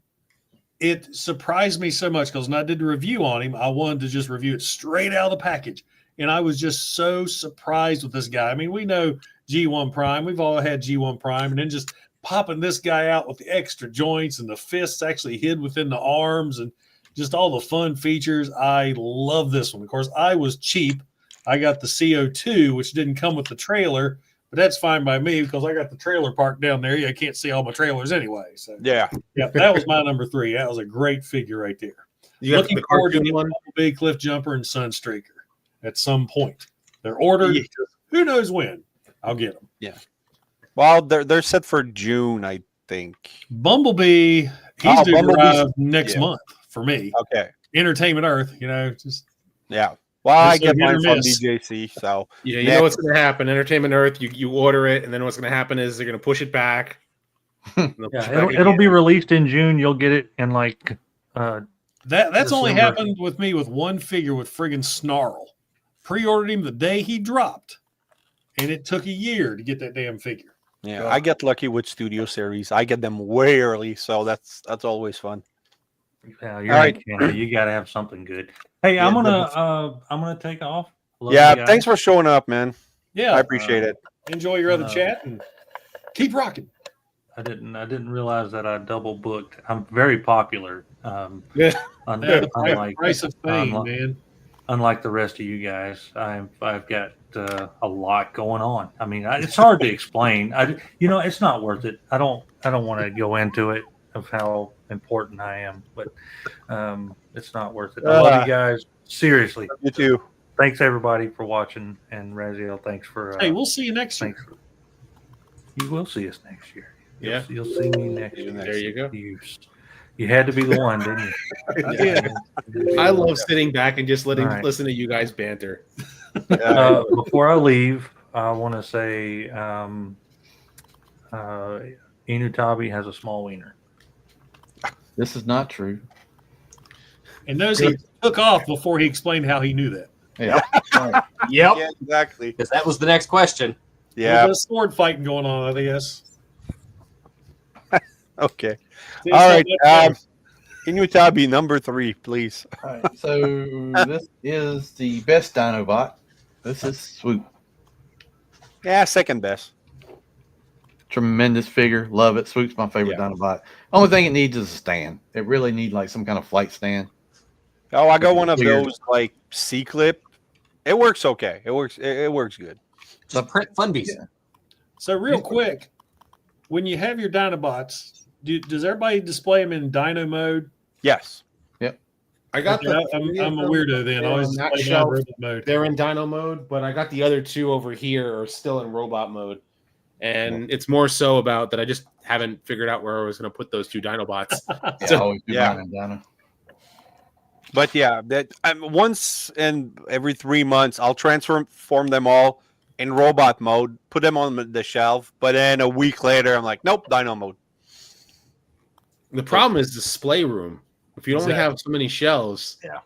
it surprised me so much because when I did the review on him, I wanted to just review it straight out of the package. And I was just so surprised with this guy. I mean, we know G1 Prime. We've all had G1 Prime. And then just popping this guy out with the extra joints and the fists actually hid within the arms and just all the fun features. I love this one. Of course, I was cheap. I got the CO2, which didn't come with the trailer. But that's fine by me because I got the trailer parked down there. I can't see all my trailers anyway. So Yeah. that was my number 3. That was a great figure right there. You got Looking the forward to cartoon getting one. Bumblebee, Cliff Jumper, and Sunstreaker at some point. They're ordered. Yeah. Who knows when? I'll get them. Well, they're set for June, I think. Bumblebee, he's Oh, due to Bumblebee's- arrive next yeah. month for me. Okay. Entertainment Earth, just Yeah. Well, I Just a get hit or mine from miss. DJC, so Yeah, you Next. know what's going to happen. Entertainment Earth, you order it, and then what's going to happen is they're going to push it back. And they'll push yeah, it back it'll be again. released in June. You'll get it in like that's only December. happened with me with one figure with friggin' Snarl. Pre-ordered him the day he dropped, and it took a year to get that damn figure. yeah, I get lucky with Studio Series. I get them way early, so that's always fun. yeah, you're All in right. Canada. You got to have something good. Hey, Yeah, I'm gonna take off. Love Yeah, you guys. thanks for showing up, man. Yeah, I appreciate it. enjoy your other Uh, chat and keep rocking. I didn't realize that I double booked. I'm very popular. Yeah. Unlike Price of fame, unlike- man. unlike the rest of you guys, I've got a lot going on. I mean, it's hard to explain. It's not worth it. I don't want to go into it of how important I am, but it's not worth it. I love you guys. Seriously. You too. Thanks everybody for watching, and Raziel, thanks for. Hey, we'll see you next year. thanks for. You will see us next year. Yeah. You'll see me next year. There you go. You had to be the one, didn't you? I did. I love sitting back and just All right. listen to you guys banter. Before I leave, I want to say Inutabi has a small wiener. This is not true. And notice he took off before he explained how he knew that. Yeah. Right. Yep. Yeah, exactly. Because that was the next question. Yeah. There's a sword fighting going on, I guess. Okay. See, All right. so much Inutabi number 3, please. All right. So this is the best Dinobot. This is Swoop. Yeah, second best. Tremendous figure. Love it. Swoop's my favorite Yeah. Dinobot. Only thing it needs is a stand. It really needs like some kind of flight stand. Oh, I got one of Weird. those like C-clip. It works okay. It works. It works good. Just print Funbies. Yeah. So real quick, when you have your Dinobots, does everybody display them in Dino mode? Yes. I got Okay, I'm a weirdo then. I always Not display shelf. Dino mode. They're in Dino mode, but I got the other two over here are still in robot mode. And it's more so about that I just haven't figured out where I was going to put those two Dinobots. Yeah, So- I always do Yeah. mine in Dino. But yeah, that once in every 3 months, I'll transform them all in robot mode, put them on the shelf. But then a week later, I'm like, nope, Dino mode. The problem is display room. If you only Exactly. have so many shelves, Yeah.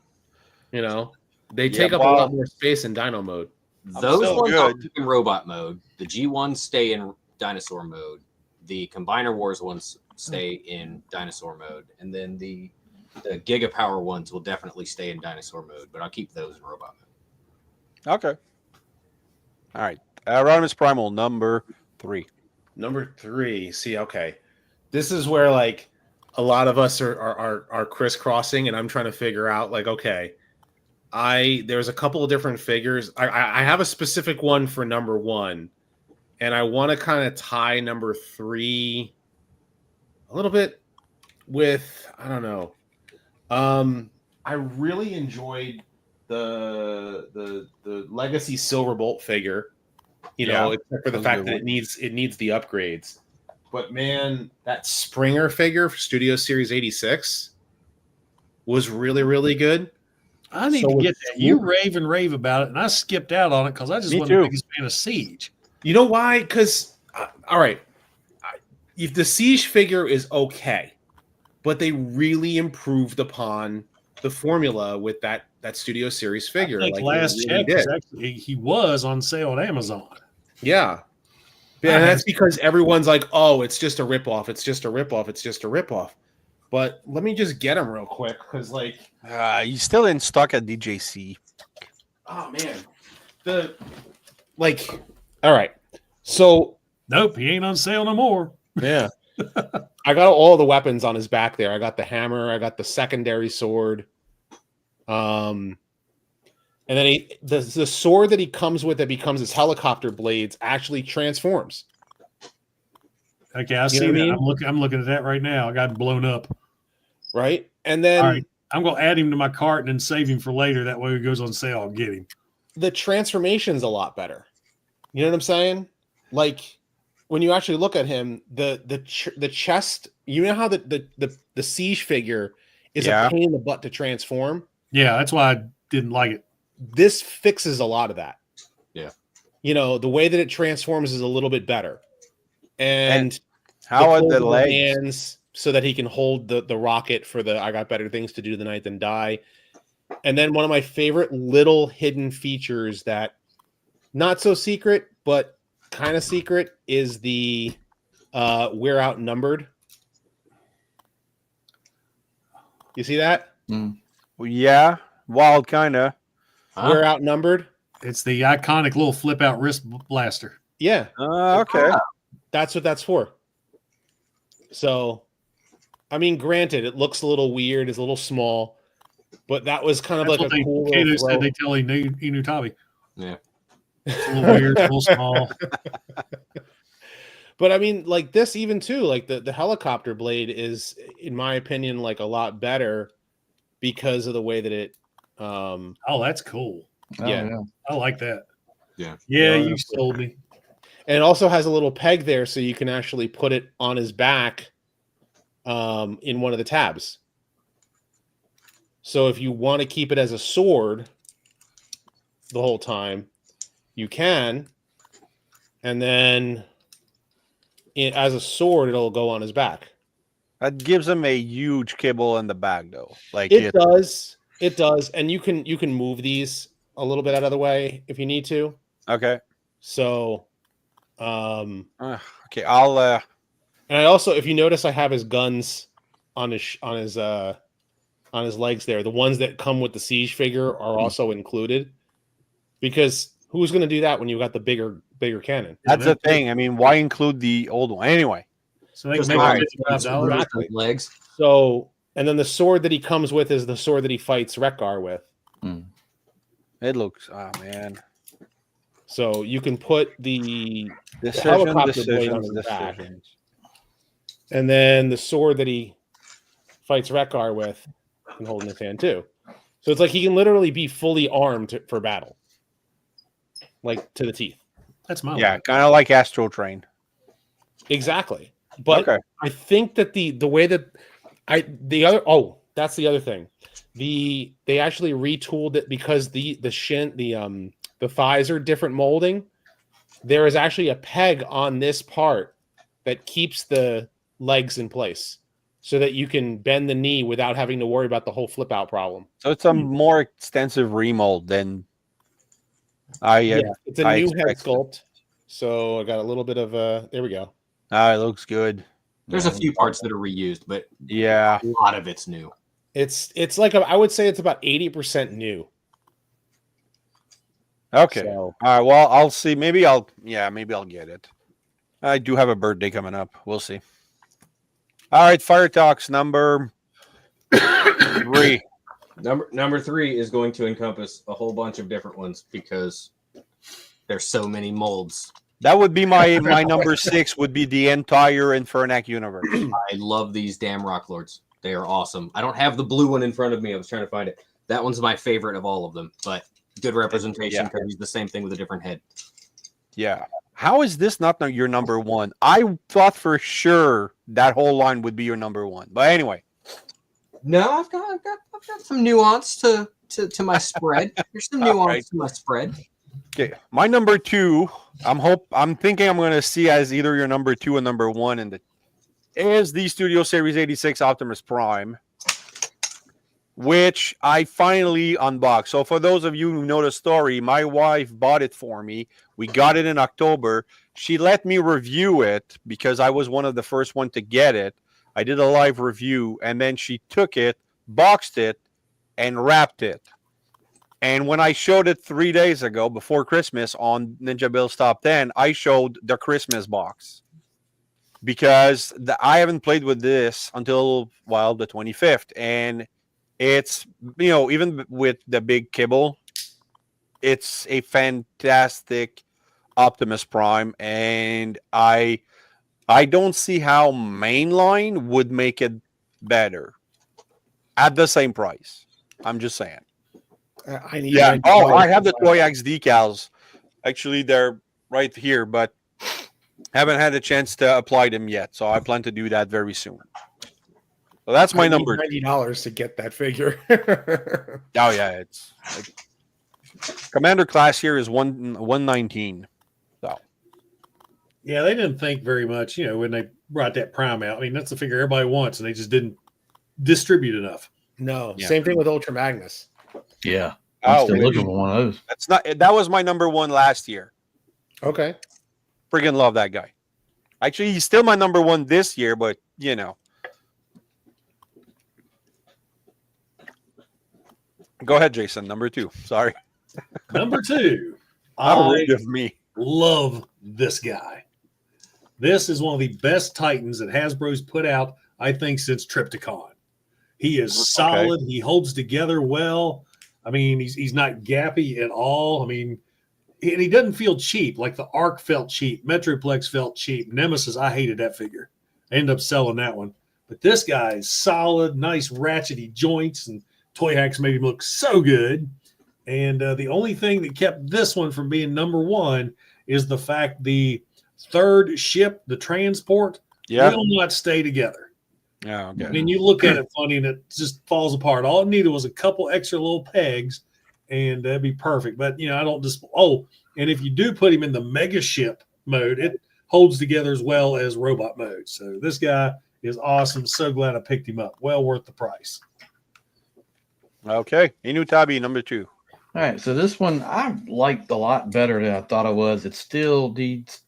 They Yeah, take up a well- lot more space in Dino mode. Those so ones are good. in robot mode. The G1s stay in dinosaur mode. The Combiner Wars ones stay in dinosaur mode. And then the Giga Power ones will definitely stay in dinosaur mode, but I'll keep those in robot mode. Okay. All right. Rodimus Primal number 3. Number 3. See, okay. This is where like a lot of us are crisscrossing, and I'm trying to figure out like, okay, there's a couple of different figures. I have a specific one for number 1, and I want to kind of tie number 3 a little bit with, I don't know. I really enjoyed the Legacy Silverbolt figure, except for the that's a fact good that one. it needs the upgrades. But man, that Springer figure for Studio Series 86 was really, really good. I need So to with get that. You rave and rave about it, and I skipped out on it because I just Me wasn't too. the biggest fan of Siege. You know why? Because, all right, if the Siege figure is okay, but they really improved upon the formula with that Studio Series figure. I think like last they really check was actually he was on sale on Amazon. Yeah. And that's because everyone's like, oh, it's just a ripoff. It's just a ripoff. It's just a ripoff. But let me just get them real quick because, like, He's still in stock at DJC. oh man, all right. So Nope, he ain't on sale no more. yeah, I got all the weapons on his back there. I got the hammer. I got the secondary sword. And then the sword that he comes with that becomes his helicopter blades actually transforms. Okay, I see know what I that. mean? I'm looking at that right now. I got it blown up. Right. And then All right, I'm gonna add him to my cart and then save him for later. That way, when he goes on sale, I'll get him. the transformation's a lot better. You know what I'm saying? Like when you actually look at him, the chest. You know how the Siege figure is Yeah. a pain in the butt to transform. Yeah, that's why I didn't like it. This fixes a lot of that. Yeah. The way that it transforms is a little bit better. And How are the foldable legs? hands so that he can hold the rocket for the I got better things to do tonight than die. And then one of my favorite little hidden features that not so secret, but kind of secret is the we're outnumbered. You see that? Yeah, wild kind of. We're outnumbered. It's the iconic little flip out wrist blaster. Yeah, Okay. that's what that's for. So, I mean, granted, it looks a little weird, it's a little small, but that was kind of That's like what a cool Kato little said throw. they tell Inutabi. Yeah. It's a little weird, a little small. But I mean, like this even too, like the helicopter blade is, in my opinion, like a lot better because of the way that it Oh, that's cool. Yeah. I like that. Yeah. Yeah, Yeah, you sold me. and it also has a little peg there so you can actually put it on his back in one of the tabs. So if you want to keep it as a sword the whole time, you can. And then as a sword, it'll go on his back. That gives him a huge kibble in the back, though. Like It does. It does. And you can move these a little bit out of the way if you need to. Okay. So Okay. I'll. and I also, if you notice, I have his guns on his legs there. The ones that come with the Siege figure are also included. Because who's going to do that when you got the bigger cannon? That's the thing. I mean, why include the old one anyway? So they Just can make like it $55. Exactly. legs. So, and then the sword that he comes with is the sword that he fights Rekgar with. It looks. Oh man. So you can put the Decision, helicopter blade on decisions, his back. decisions. And then the sword that he fights Rekgar with and hold in his hand too. So it's like he can literally be fully armed for battle. Like to the teeth. That's my Yeah, one. kind of like Astro Train. Exactly. But Okay. I think that the way that that's the other thing. They actually retooled it because the thighs are different molding. There is actually a peg on this part that keeps the legs in place so that you can bend the knee without having to worry about the whole flip out problem. So it's a more extensive remold than It's a I new head expected. sculpt. So I got a little bit of there we go. It looks good. There's a few parts that are reused, but Yeah. a lot of it's new. It's like I would say it's about 80% new. Okay. So, All right. Well, I'll see. Maybe I'll get it. I do have a birthday coming up. We'll see. All right. Fire Talks number 3. Number 3 is going to encompass a whole bunch of different ones because there's so many molds. That would be my number 6. Would be the entire Infernac universe. I love these damn Rock Lords. They are awesome. I don't have the blue one in front of me. I was trying to find it. That one's my favorite of all of them, but good representation because he's the same thing with a different head. Yeah. How is this not your number 1? I thought for sure that whole line would be your number 1. But anyway. No, I've got some nuance to my spread. There's some nuance to my spread. Okay, my number 2. I'm thinking I'm going to see as either your number 2 and number 1 in the is the Studio Series 86 Optimus Prime, which I finally unboxed. So for those of you who know the story, my wife bought it for me. We got it in October. She let me review it because I was one of the first one to get it. I did a live review, and then she took it, boxed it, and wrapped it. And when I showed it 3 days ago before Christmas on Ninja Bill's Top 10, I showed the Christmas box because I haven't played with this until, well, the 25th. And it's, even with the big kibble, it's a fantastic Optimus Prime. And I don't see how mainline would make it better at the same price. I'm just saying. I need. Yeah. Oh, I have the Toy Axe decals. Actually, they're right here, but haven't had a chance to apply them yet. So I plan to do that very soon. So that's my number. $90 to get that figure. Oh yeah, it's Commander class here is 119. So Yeah, they didn't think very much, when they brought that Prime out. I mean, that's the figure everybody wants, and they just didn't distribute enough. No, Yeah. same thing with Ultra Magnus. Yeah. I'm still wait, looking for one of those. that was my number 1 last year. Okay. Friggin' love that guy. Actually, he's still my number 1 this year, but Go ahead, Jason. Number 2. Sorry. Number 2, How I rude of me. love this guy. This is one of the best Titans that Hasbro's put out, I think, since Triptychon. He is solid. He holds together well. I mean, he's not gappy at all. I mean, and he doesn't feel cheap. Like the Arc felt cheap. Metroplex felt cheap. Nemesis, I hated that figure. I ended up selling that one. But this guy is solid, nice ratchety joints, and Toy Hacks made him look so good. And the only thing that kept this one from being number 1 is the fact the third ship, the transport, will not stay together. Yeah, okay. I mean, you look at it funny and it just falls apart. All it needed was a couple extra little pegs and that'd be perfect. But, I don't just, and if you do put him in the mega ship mode, it holds together as well as robot mode. So this guy is awesome. So glad I picked him up. Well worth the price. Okay. Inutabi, number 2. All right, so this one I liked a lot better than I thought it was. It still needs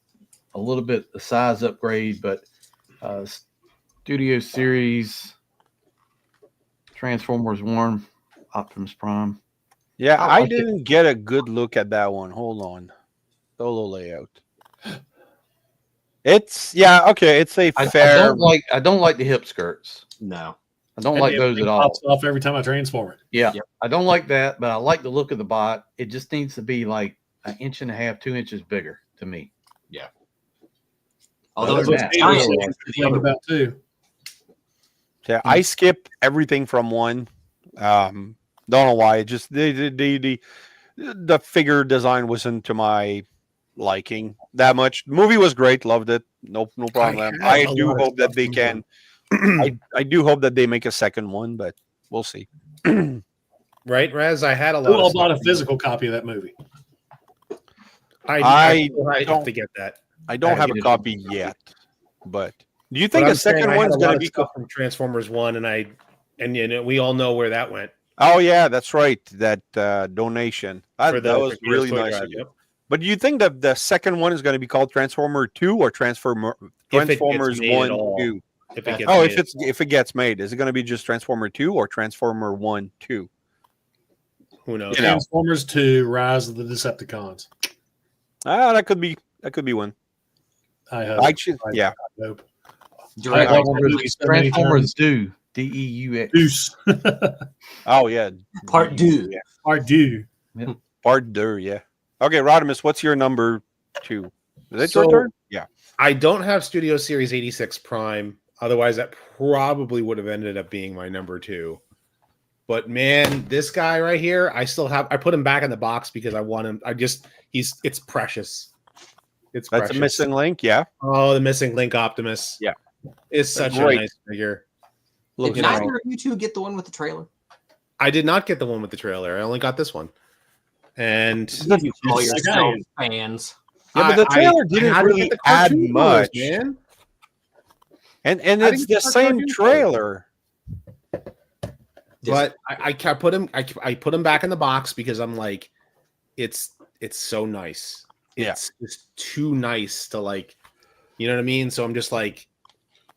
a little bit of size upgrade, but Studio Series Transformers 1 Optimus Prime. Yeah, I I like didn't get a good look at that one. Hold on. Solo layout. It's okay. It's a fair. I don't like the hip skirts. No. I don't like those at all. Pops off every time I transform it. Yeah, Yep. I don't like that, but I like the look of the bot. It just needs to be like 1.5 inches, 2 inches bigger to me. Although Other it's than that, giant I really next to the Think other one. about too. Yeah, I skip everything from 1. Don't know why. It just the figure design wasn't to my liking that much. The movie was great. Loved it. No problem. I I have a do lot of hope that stuff they from can. I do hope that they make a second one, but we'll see. Right, Raz? I had a lot Who of all stuff bought a from physical copy of that movie? I have don't- to get that. I don't I have a get it. copy yet, but do you But think I'm the saying second I had one's a going lot to of be? stuff from Transformers 1, and we all know where that went. Oh yeah, that's right. That donation. For That was for really Toy nice Drive, of you. yep. But do you think that the second one is going to be called Transformer 2 or If it gets Transformers made at 1 all. 2? If it gets Oh, made. if it gets made, is it going to be just Transformer 2 or Transformer 1 2? Who knows? You know. Transformers 2, Rise of the Decepticons. That could be one. I hope. Actually, yeah. I hope. Direct I love the movie so many Transformers times. do. DEUX. Deuce. Oh yeah, Part deux. Yeah. Part deux. Part deux. Yeah. Okay, Rodimus, what's your number 2? Is it your So- turn? Yeah. I don't have Studio Series 86 Prime. Otherwise, that probably would have ended up being my number 2. But man, this guy right here, I put him back in the box because I want him. It's precious. It's That's precious. a missing link. Yeah. Oh, the missing Link Optimus. Yeah. It's such a Great. nice figure. Did Look at neither that. of you two get the one with the trailer? I did not get the one with the trailer. I only got this one. And You call It's- yourselves fans. Yeah, but the trailer I didn't had to really get the add cartoon much. colors, man. And I it's didn't the get same cartoon trailer. But I put him back in the box because I'm like, it's so nice. Yeah. It's just too nice to like, you know what I mean? So I'm just like,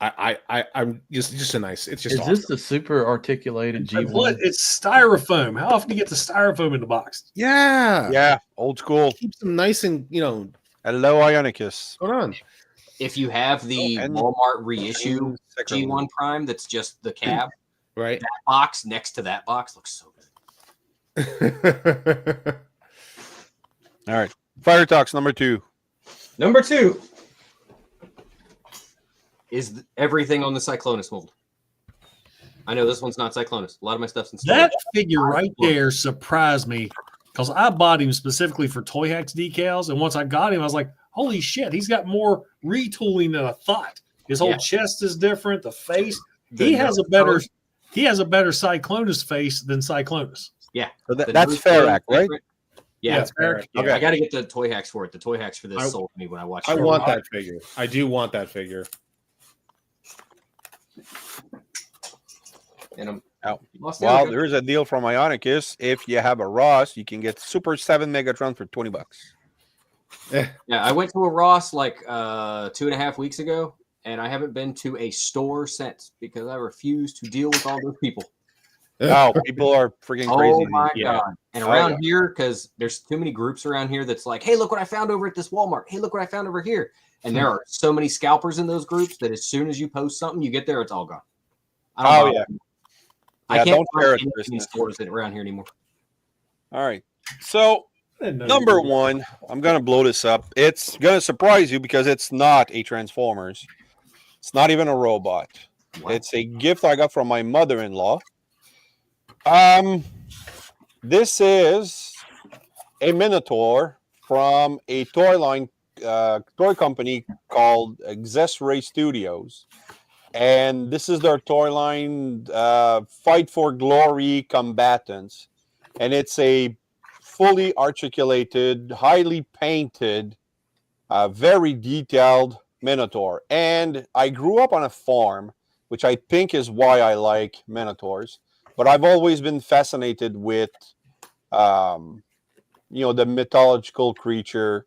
I'm just a nice. It's just Is awesome. this the super articulated What? G1? It's styrofoam. How often do you get the styrofoam in the box? Yeah, Yeah, old school. Keeps them nice and Hello, Ionicus. Hold on. If you have the Oh, and- Walmart reissue Second one. G1 Prime, that's just the cab. Right. That box next to that box looks so good. All right. Fire Talks number 2. Number 2 is everything on the Cyclonus mold. I know this one's not Cyclonus. A lot of my stuff's in storage. That figure right there surprised me because I bought him specifically for Toy Hacks decals. And once I got him, I was like, holy shit, he's got more retooling than I thought. His whole Yeah. chest is different. The face. The He has a nose better color. he has a better Cyclonus face than Cyclonus. Yeah. So The that's nose fair color act, is right? different. Yeah. That's fair. Okay. I got to get the Toy Hacks for it. The Toy Hacks for this I- sold me when I watched I it. want that figure. I do want that figure. And I'm Oh. lost the Well, other guy. there is a deal from Ionicus. If you have a Ross, you can get Super 7 Megatron for $20. Yeah, I went to a Ross like 2.5 weeks ago, and I haven't been to a store since because I refuse to deal with all those people. Oh, people are freaking crazy. Oh my Yeah. god! And Oh, around yeah. here, because there's too many groups around here that's like, "Hey, look what I found over at this Walmart! Hey, look what I found over here!" And there are so many scalpers in those groups that as soon as you post something, you get there, it's all gone. I don't Oh, buy yeah. it. I Yeah, can't don't find share it, any Kristen. stores around here anymore. All right. So, I didn't know number you did. 1, I'm going to blow this up. It's going to surprise you because it's not a Transformers. It's not even a robot. Wow. It's a gift I got from my mother-in-law. This is a Minotaur from a toy company called Accessory Studios, and this is their toy line, Fight for Glory Combatants, and it's a fully articulated, highly painted, very detailed Minotaur. And I grew up on a farm, which I think is why I like Minotaurs. But I've always been fascinated with, the mythological creature.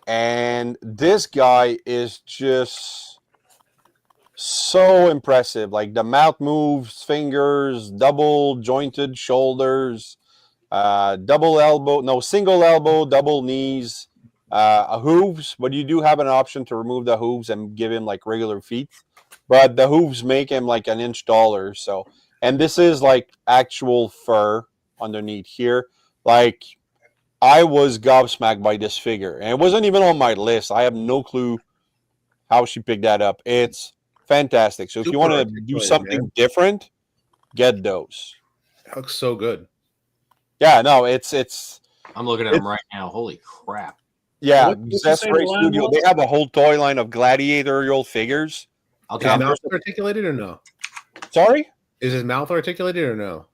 And this guy is just so impressive. Like the mouth moves, fingers, double jointed shoulders, single elbow, double knees, hooves. But you do have an option to remove the hooves and give him like regular feet. But the hooves make him like an inch taller. So. And this is like actual fur underneath here. Like, I was gobsmacked by this figure. And it wasn't even on my list. I have no clue how she picked that up. It's fantastic. So if you Super want to do articulated, something man. different, get those. That looks so good. Yeah, no, it's I'm looking at them right now. Holy crap! yeah, What'd you say Accessory the line Studio. was? They have a whole toy line of gladiatorial figures. I'll Is tell his you. mouth articulated or no? Sorry? Is his mouth articulated or no?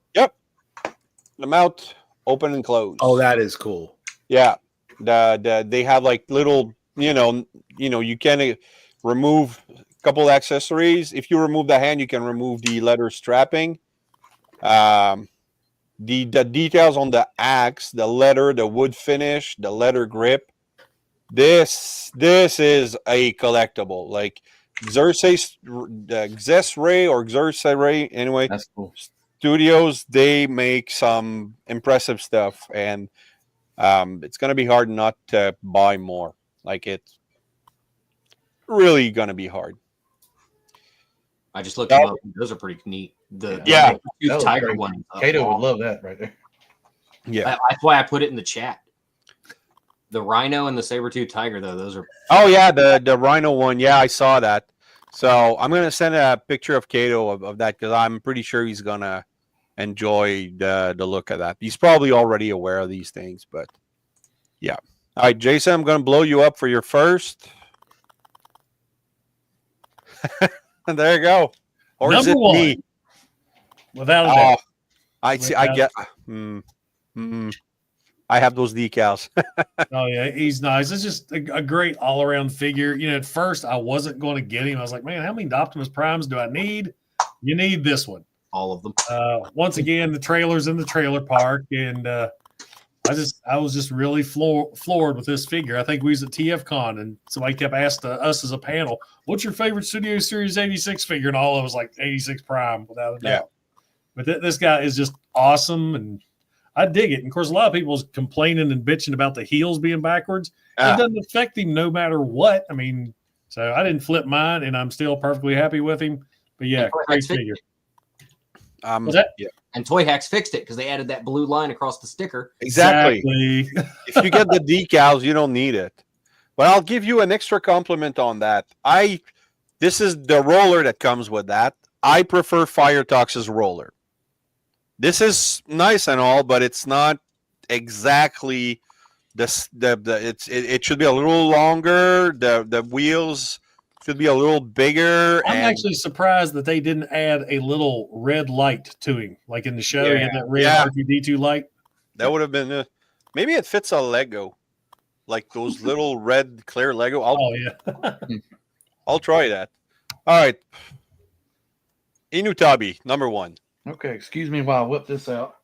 The mouth open and closed. Oh, that is cool. Yeah, they have like little, you can remove a couple accessories. If you remove the hand, you can remove the leather strapping. The details on the axe, the leather, the wood finish, the leather grip. This is a collectible. Like Xerxes anyway. That's cool. Studios, they make some impressive stuff, and it's going to be hard not to buy more. Like, it's really going to be hard. I just looked them up. Those are pretty neat. The Yeah. saber-tooth That was tiger great. one. Kato would love that right there. Yeah. That's why I put it in the chat. The rhino and the saber-tooth tiger, though, those are. Oh yeah, the rhino one. Yeah, I saw that. So I'm gonna send a picture of Kato of that because I'm pretty sure he's gonna enjoy the look of that. He's probably already aware of these things, but yeah. All right, Jason, I'm gonna blow you up for your first. And there you go. Or is Number it one. me? Without a Oh, doubt. I see. I get. I have those decals. Oh yeah, he's nice. It's just a great all around figure. You know, at first I wasn't going to get him. I was like, man, how many Optimus Primes do I need? You need this one. All of them. Once again, the trailer's in the trailer park, and I was just really floored with this figure. I think we was at TFCon, and somebody kept asking us as a panel, "What's your favorite Studio Series 86 figure?" And all of us like 86 Prime, without a doubt. Yeah. But this guy is just awesome, and I dig it. And of course, a lot of people's complaining and bitching about the heels being backwards. It doesn't affect him no matter what. I mean, so I didn't flip mine, and I'm still perfectly happy with him. But yeah, great figure. Was that? Yeah. And Toy Hacks fixed it because they added that blue line across the sticker. Exactly. If you get the decals, you don't need it. But I'll give you an extra compliment on that. This is the roller that comes with that. I prefer Firetox's roller. This is nice and all, but it's not exactly it should be a little longer. The wheels should be a little bigger. I'm actually surprised that they didn't add a little red light to him, like in the show. He had that red R2D2 light. That would have been maybe it fits a Lego, like those little red clear Lego. I'll try that. All right, Inutabi number 1. Okay, excuse me while I whip this out.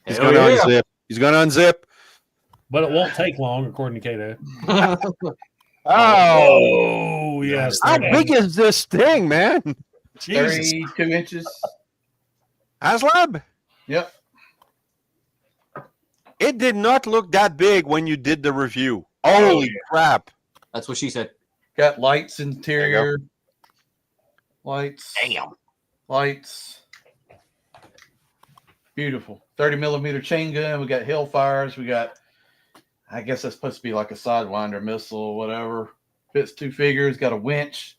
He's gonna unzip. He's gonna unzip. But it won't take long, according to Kato. Oh, yes. How big is this thing, man? 32 inches. Haslab? Yep. It did not look that big when you did the review. Holy crap. That's what she said. Got lights interior. Lights. Damn. Lights. Beautiful. 30 millimeter chain gun. We got Hellfires. We got, I guess that's supposed to be like a Sidewinder missile or whatever. Fits 2 figures. Got a winch.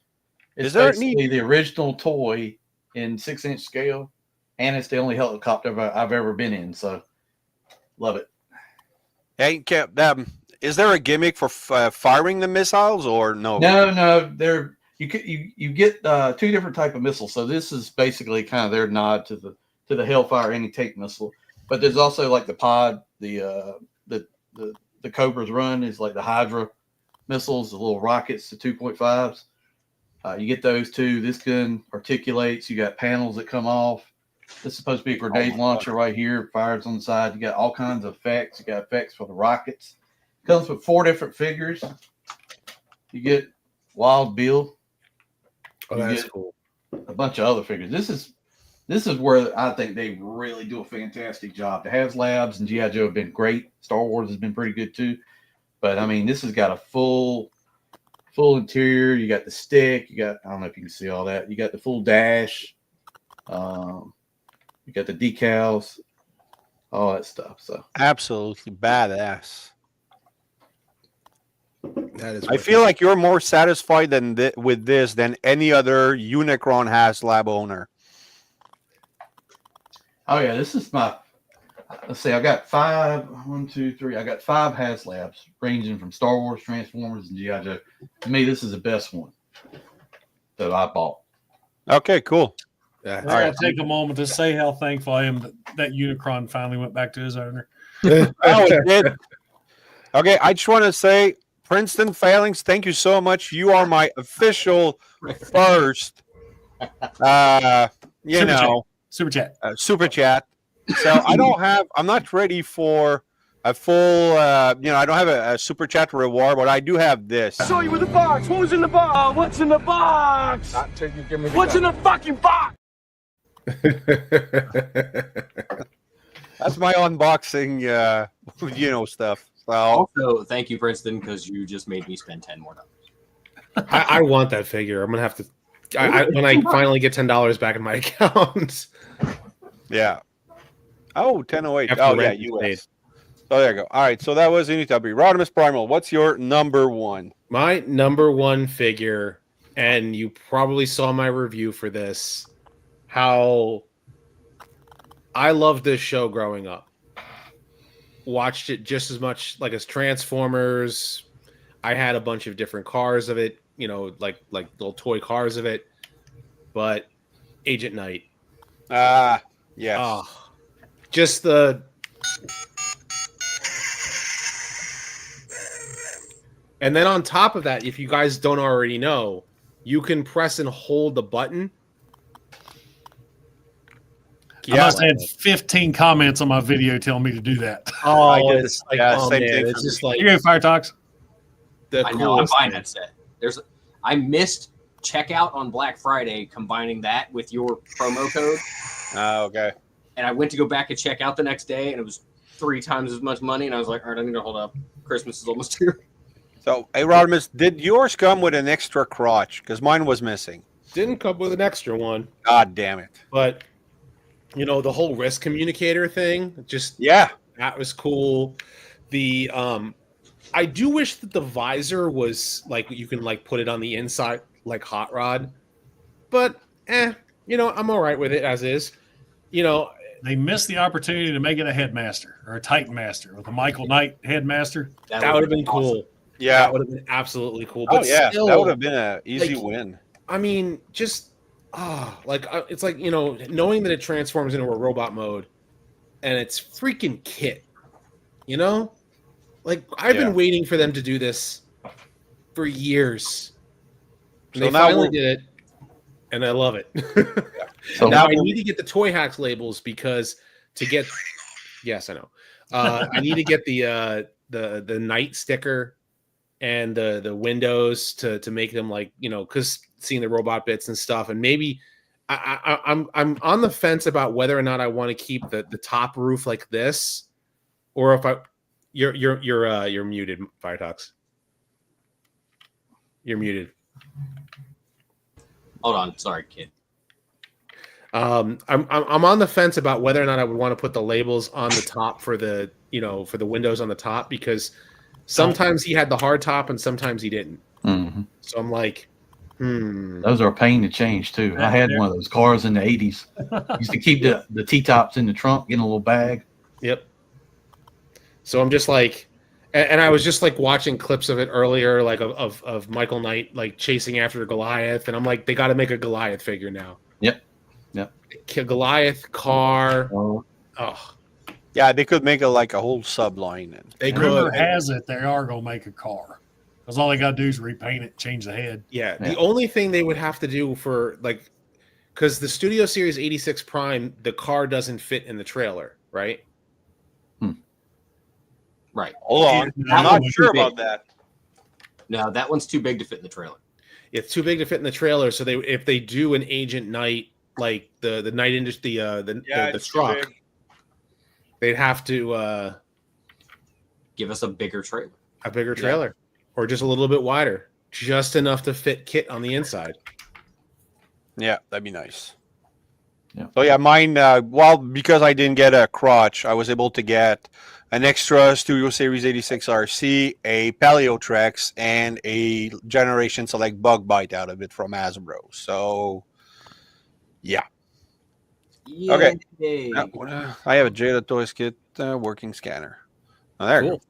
It's basically the original toy in 6-inch scale. And it's the only helicopter I've ever been in. So, love it. Hey, is there a gimmick for firing the missiles or no? No. You get 2 different type of missiles. So this is basically kind of their nod to the Hellfire anti-tank missile. But there's also like the pod, the Cobra's run is like the Hydra missiles, the little rockets, the 2.5s. You get those too. This gun articulates. You got panels that come off. This is supposed to be a grenade launcher right here. Fires on the side. You got all kinds of effects. You got effects for the rockets. Comes with 4 different figures. You get Wild Bill. Oh, that's cool. A bunch of other figures. This is where I think they really do a fantastic job. The HasLabs and G.I. Joe have been great. Star Wars has been pretty good too. But I mean, this has got a full interior. You got the stick. You got, I don't know if you can see all that. You got the full dash. You got the decals, all that stuff. So absolutely badass. That is. I feel like you're more satisfied with this than any other Unicron HasLab owner. Oh yeah, this is my. Let's see, I got 5. 1, 2, 3. I got 5 HasLabs ranging from Star Wars, Transformers, and G.I. Joe. To me, this is the best one that I bought. Okay, cool. Yeah. I gotta take a moment to say how thankful I am that Unicron finally went back to his owner. Oh, it did. Okay, I just want to say, Princeton Failings, thank you so much. You are my official first, Super chat. Super chat. So I'm not ready for a full, I don't have a super chat reward, but I do have this. Show you with the box. What was in the box? What's in the box? Not till you give me the What's in the fucking box? That's my unboxing, stuff. So Also, thank you, Princeton, because you just made me spend $10 more. I want that figure. I'm gonna have to when I finally get $10 back in my account. Yeah. Oh, 1008. After Oh, the yeah, rent is US. paid. So there you go. All right. So that was Unitabi. Rodimus Primal, what's your number one? My number one figure, and you probably saw my review for this, how I loved this show growing up. Watched it just as much like as Transformers. I had a bunch of different cars of it, like little toy cars of it. But Agent Knight. Ah, yes. Oh, just the and then on top of that, if you guys don't already know, you can press and hold the button. I must have had 15 comments on my video telling me to do that. Oh, I did it's this- like, yeah, oh same man, thing it's for just me. like Here you go, Fire Talks. I the know. I'm coolest buying thing. that set. I missed checkout on Black Friday, combining that with your promo code, Okay. and I went to go back and check out the next day, and it was 3 times as much money, and I was like, all right, I need to hold up. Christmas is almost here. So, hey, Rodimus, did yours come with an extra crotch? Because mine was missing. Didn't come with an extra one, God damn it. but the whole risk communicator thing, just Yeah. that was cool. The I do wish that the visor was like you can like put it on the inside like Hot Rod, but I'm all right with it as is. They missed the opportunity to make it a headmaster or a Titan master with a Michael Knight headmaster. That would have been cool. Yeah. That would have been absolutely cool. Oh, But yeah. still, That would have been an easy like, win. I mean, just it's like knowing that it transforms into a robot mode, and it's freaking Kit. Like I've Yeah. been waiting for them to do this for years. And So they now finally we're- did it, and I love it. So now I we're- need to get the Toy Hacks labels because to get, yes, I know. I need to get the Night sticker and the windows to make them like because seeing the robot bits and stuff, and maybe I'm on the fence about whether or not I want to keep the top roof like this, or if you're muted, Fire Talks. You're muted. Hold on, sorry, kid. I'm on the fence about whether or not I would want to put the labels on the top for the for the windows on the top, because sometimes he had the hard top and sometimes he didn't. Mhm. So I'm like, Those are a pain to change too. I had one of those cars in the 80s. Used to keep the T-tops in the trunk, get in a little bag. Yep. So I'm just like, and I was just like watching clips of it earlier, like of Michael Knight like chasing after Goliath, and I'm like, they got to make a Goliath figure now. Yep. Goliath car. Oh, Oh, Yeah, they could make a whole subline. they Rumor could. has it they are going to make a car. Because all they got to do is repaint it, change the head. Yeah. Yeah. The only thing they would have to do for like, because the Studio Series 86 Prime, the car doesn't fit in the trailer, right? Right. Hold on. That I'm not one's sure too big. about that. No, that one's too big to fit in the trailer. It's too big to fit in the trailer. So if they do an Agent Knight, like the Night Industry, the truck, they'd have to Give us a bigger trailer. a bigger trailer or just a little bit wider, just enough to fit Kit on the inside. Yeah, that'd be nice. Yeah. So yeah, mine. Because I didn't get a crotch, I was able to get an extra Studio Series 86 RC, a Paleo Trex, and a Generation Select Bug Bite out of it from Hasbro. So yeah. Okay. Yay. I have a Jada Toys Kit working scanner. Oh, there you Cool.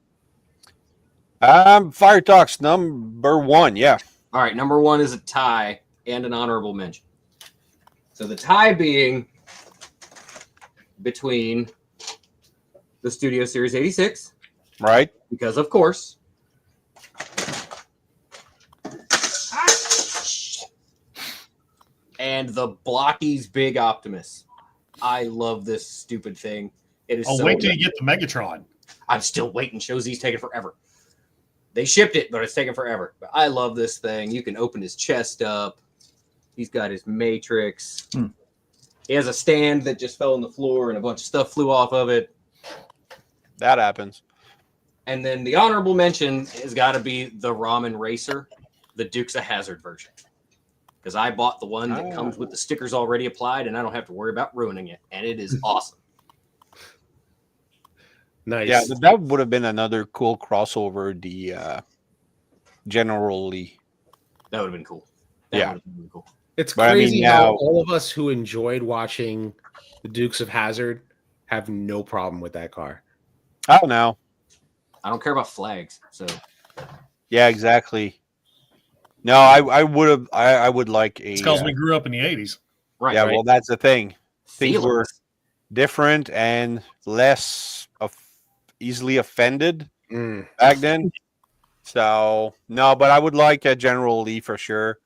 go. Fire Talks number one. Yeah. All right, number one is a tie and an honorable mention. So the tie being between the Studio Series 86, Right. because of course, and the Blockies Big Optimus. I love this stupid thing. It is Oh, so wait till you get the Megatron. I'm still waiting. Showsy's taking forever. They shipped it, but it's taking forever. But I love this thing. You can open his chest up. He's got his Matrix. He has a stand that just fell on the floor and a bunch of stuff flew off of it. That happens. And then the honorable mention has got to be the Ramen Racer, the Dukes of Hazzard version. because I bought the one that comes with the stickers already applied, and I don't have to worry about ruining it, and it is awesome. Nice. Yeah, that would have been another cool crossover. The General Lee. That would have been cool. Yeah. Would have been cool. It's But I mean, crazy how now- all of us who enjoyed watching the Dukes of Hazzard have no problem with that car. I don't know. I don't care about flags, so Yeah, exactly. No, I would have. I would like a. It's because we grew up in the 80s. right. yeah, right. well, that's the thing. Things were Feelings. different and less easily offended Mm. back then. So no, but I would like a General Lee for sure.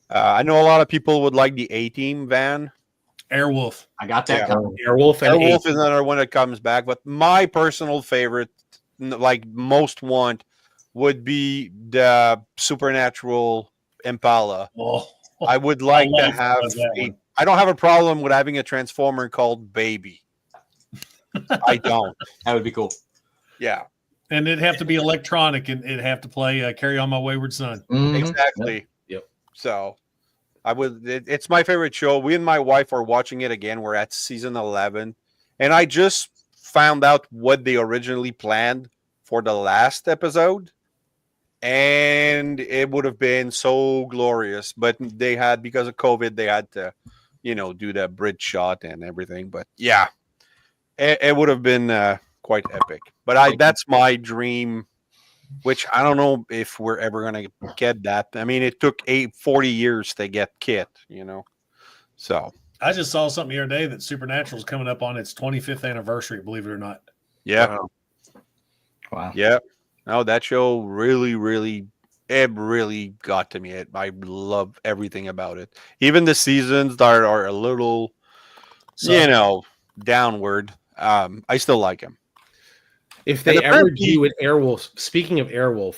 I know a lot of people would like the A-Team van. Airwolf. I got that Yeah. coming. Airwolf and Airwolf is another one that comes back, but my personal favorite, like most want, would be the Supernatural Impala. Oh, I would like to love have. that one. I don't have a problem with having a Transformer called Baby. I don't. That would be cool. Yeah, and it'd have to be electronic, and it'd have to play "Carry On My Wayward Son." Mhm. exactly. Yep. So, I would. It's my favorite show. We and my wife are watching it again. We're at season 11, and I just found out what they originally planned for the last episode, and it would have been so glorious. But they had, because of COVID, they had to, do the bridge shot and everything. But yeah, it would have been quite epic. But that's my dream, which I don't know if we're ever gonna get that. I mean, it took 40 years to get Kit, So I just saw something the other day that Supernatural's coming up on its 25th anniversary. Believe it or not. yeah, Wow. yeah. No, that show really, it really got to me. I love everything about it. Even the seasons that are a little, So, downward. I still like them. If they And ever apparently- do an Airwolf, speaking of Airwolf,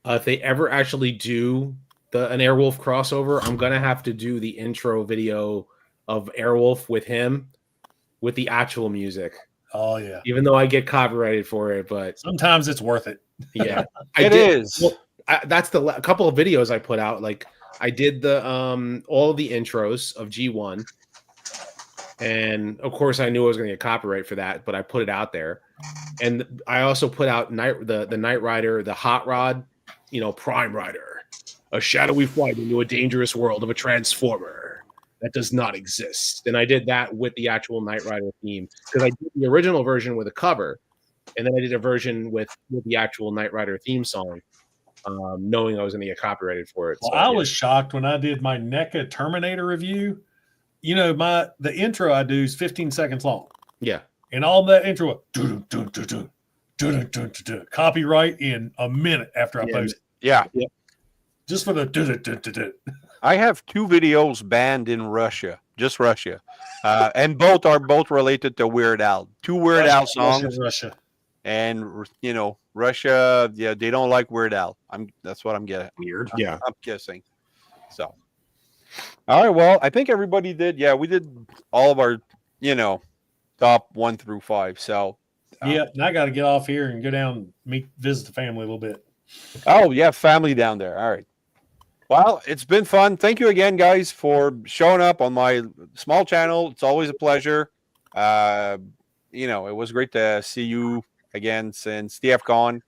if they ever actually do an Airwolf crossover, I'm gonna have to do the intro video of Airwolf with him, with the actual music. oh yeah. Even though I get copyrighted for it, but Sometimes it's worth it. yeah, It is. Well, that's a couple of videos I put out. Like I did the all the intros of G1, and of course I knew I was going to get copyright for that, but I put it out there. And I also put out the Knight Rider, the Hot Rod, Prime Rider, a shadowy flight into a dangerous world of a transformer that does not exist. And I did that with the actual Knight Rider theme, because I did the original version with a cover, and then I did a version with the actual Knight Rider theme song, knowing I was going to get copyrighted for it. Well, So, I yeah. was shocked when I did my NECA Terminator review. The intro I do is 15 seconds long. Yeah. And all that intro, was copyright in a minute after I Yeah. post it. Yeah. Just for the I have 2 videos banned in Russia, just Russia, and both are related to Weird Al. 2 Weird Al songs, Russia. and Russia. Yeah, they don't like Weird Al. That's what I'm getting. Weird. Yeah. I'm guessing. So, all right. Well, I think everybody did. Yeah, we did all of our, top 1 through 5. So, Yeah, and I got to get off here and go down and visit the family a little bit. oh yeah, family down there. All right. Well, it's been fun. Thank you again, guys, for showing up on my small channel. It's always a pleasure. It was great to see you again since TFCon.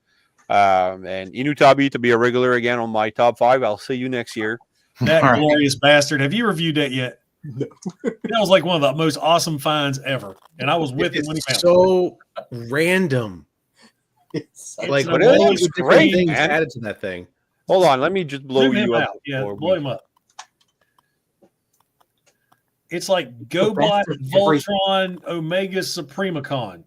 And Inutabi to be a regular again on my top 5. I'll see you next year. That All right. glorious bastard. Have you reviewed that yet? No. That was like one of the most awesome finds ever. And I was with him when he It's found it. so random. Like But all it the looks different great, things man. added to that thing. Hold on, let me just blow Zoom him you up. out. Yeah, before blow we- him up. It's like The GoBot, best of everything. Voltron, Omega, Supremacon.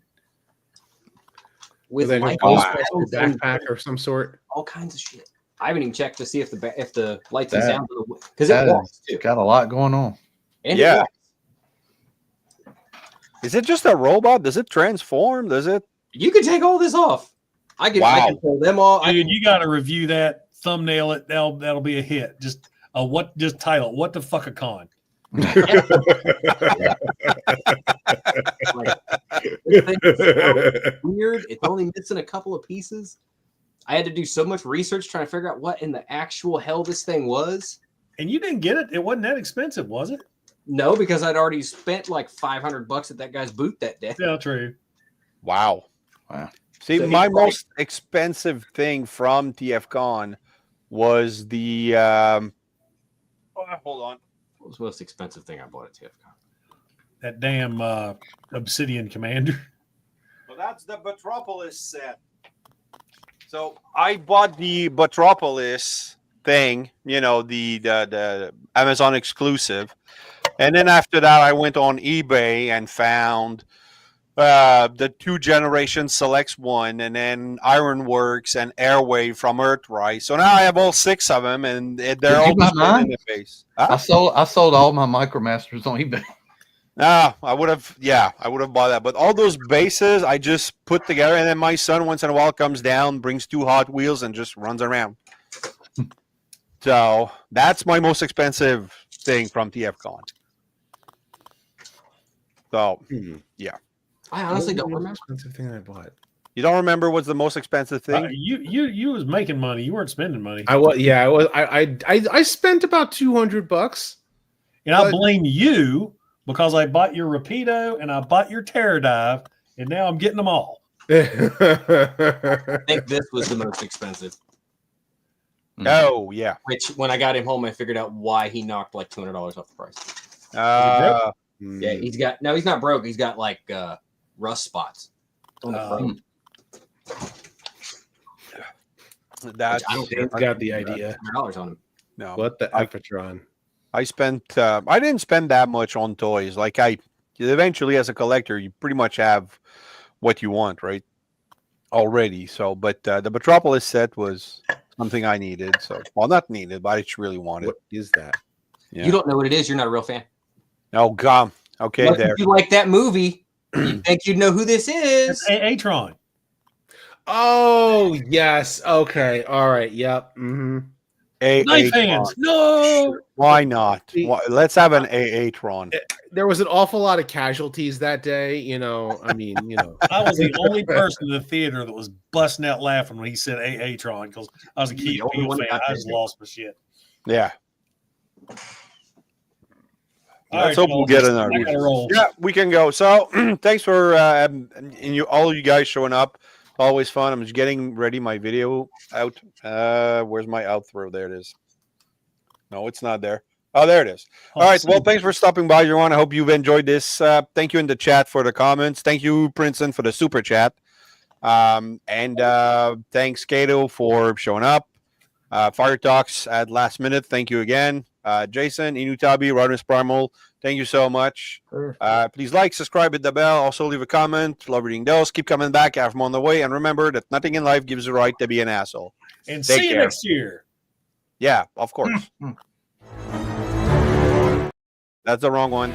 With Like a light Ghostbuster bulbs and backpack or some sort. all kinds of shit. I haven't even checked to see if the lights is That- down because it that walks too. Got a lot going on. And Yeah. it walks. Is it just a robot? Does it transform? Does it? You can take all this off. I can Wow. pull them all. I Dude, can, you got to review that, thumbnail it. That'll be a hit. Just title it. What the fuck a con? like, this thing is so weird. It's only missing a couple of pieces. I had to do so much research trying to figure out what in the actual hell this thing was. And you didn't get it. It wasn't that expensive, was it? No, because I'd already spent like $500 at that guy's booth that day. Yeah, true. Wow. Wow. See, So my he's most expensive thing from TFCon was the. Hold on. What was the most expensive thing I bought at TFCon? That damn Obsidian Commander. So that's the Metropolis set. So I bought the Metropolis thing, the Amazon exclusive, and then after that I went on eBay and found the 2 Generation Selects one, and then Ironworks and Airwave from Earthrise. So now I have all 6 of them, and they're all you buy just in mine? the face. I sold all my Micromasters on eBay. I would have bought that. But all those bases I just put together, and then my son once in a while comes down, brings 2 Hot Wheels, and just runs around. So that's my most expensive thing from TFCon. So yeah. I honestly don't What was the remember. expensive thing I bought. You don't remember what's the most expensive thing? You was making money. You weren't spending money. I was. Yeah, I was. I spent about $200. And I but- blame you because I bought your Rapido and I bought your Terror Dive, and now I'm getting them all. I think this was the most expensive. Oh yeah. Which, when I got him home, I figured out why he knocked like $200 off the price. Yeah, he's not broke. He's got like rust spots on the front. That's I don't care. Dan's got the idea. $100 on him. no. What the Epatron? I spent. I didn't spend that much on toys. Like eventually, as a collector, you pretty much have what you want, right? Already. So, but the Metropolis set was something I needed. So, well, not needed, but I just really wanted. What is that? Yeah. You don't know what it is. You're not a real fan. Oh, God. Okay, But there. if you like that movie, you think you'd know who this is. It's Atron. Oh yes. Okay. All right. Yep. Mm-hmm. Knife hands. No. Why not? Let's have an AA-tron. There was an awful lot of casualties that day. I mean, I was the only person in the theater that was busting out laughing when he said Atron because I was a Key The only one fan. that got I just there. lost my shit. Yeah. All Let's right, hope we'll get another. I gotta roll. Yeah, we can go. So, thanks for all of you guys showing up. Always fun. I'm just getting ready my video out. Where's my outro? There it is. No, it's not there. Oh, there it is. All right. Well, thanks for stopping by, everyone. I hope you've enjoyed this. Thank you in the chat for the comments. Thank you, Princeton, for the super chat. And thanks, Kato, for showing up. Fire Talks at last minute. Thank you again. Jason, Inutabi, Rodnus Primal, thank you so much. Sure. Please like, subscribe, hit the bell. Also leave a comment. Love reading those. Keep coming back. I have them on the way. And remember that nothing in life gives you the right to be an asshole. And Take see you care. next year. Yeah, of course. That's the wrong one.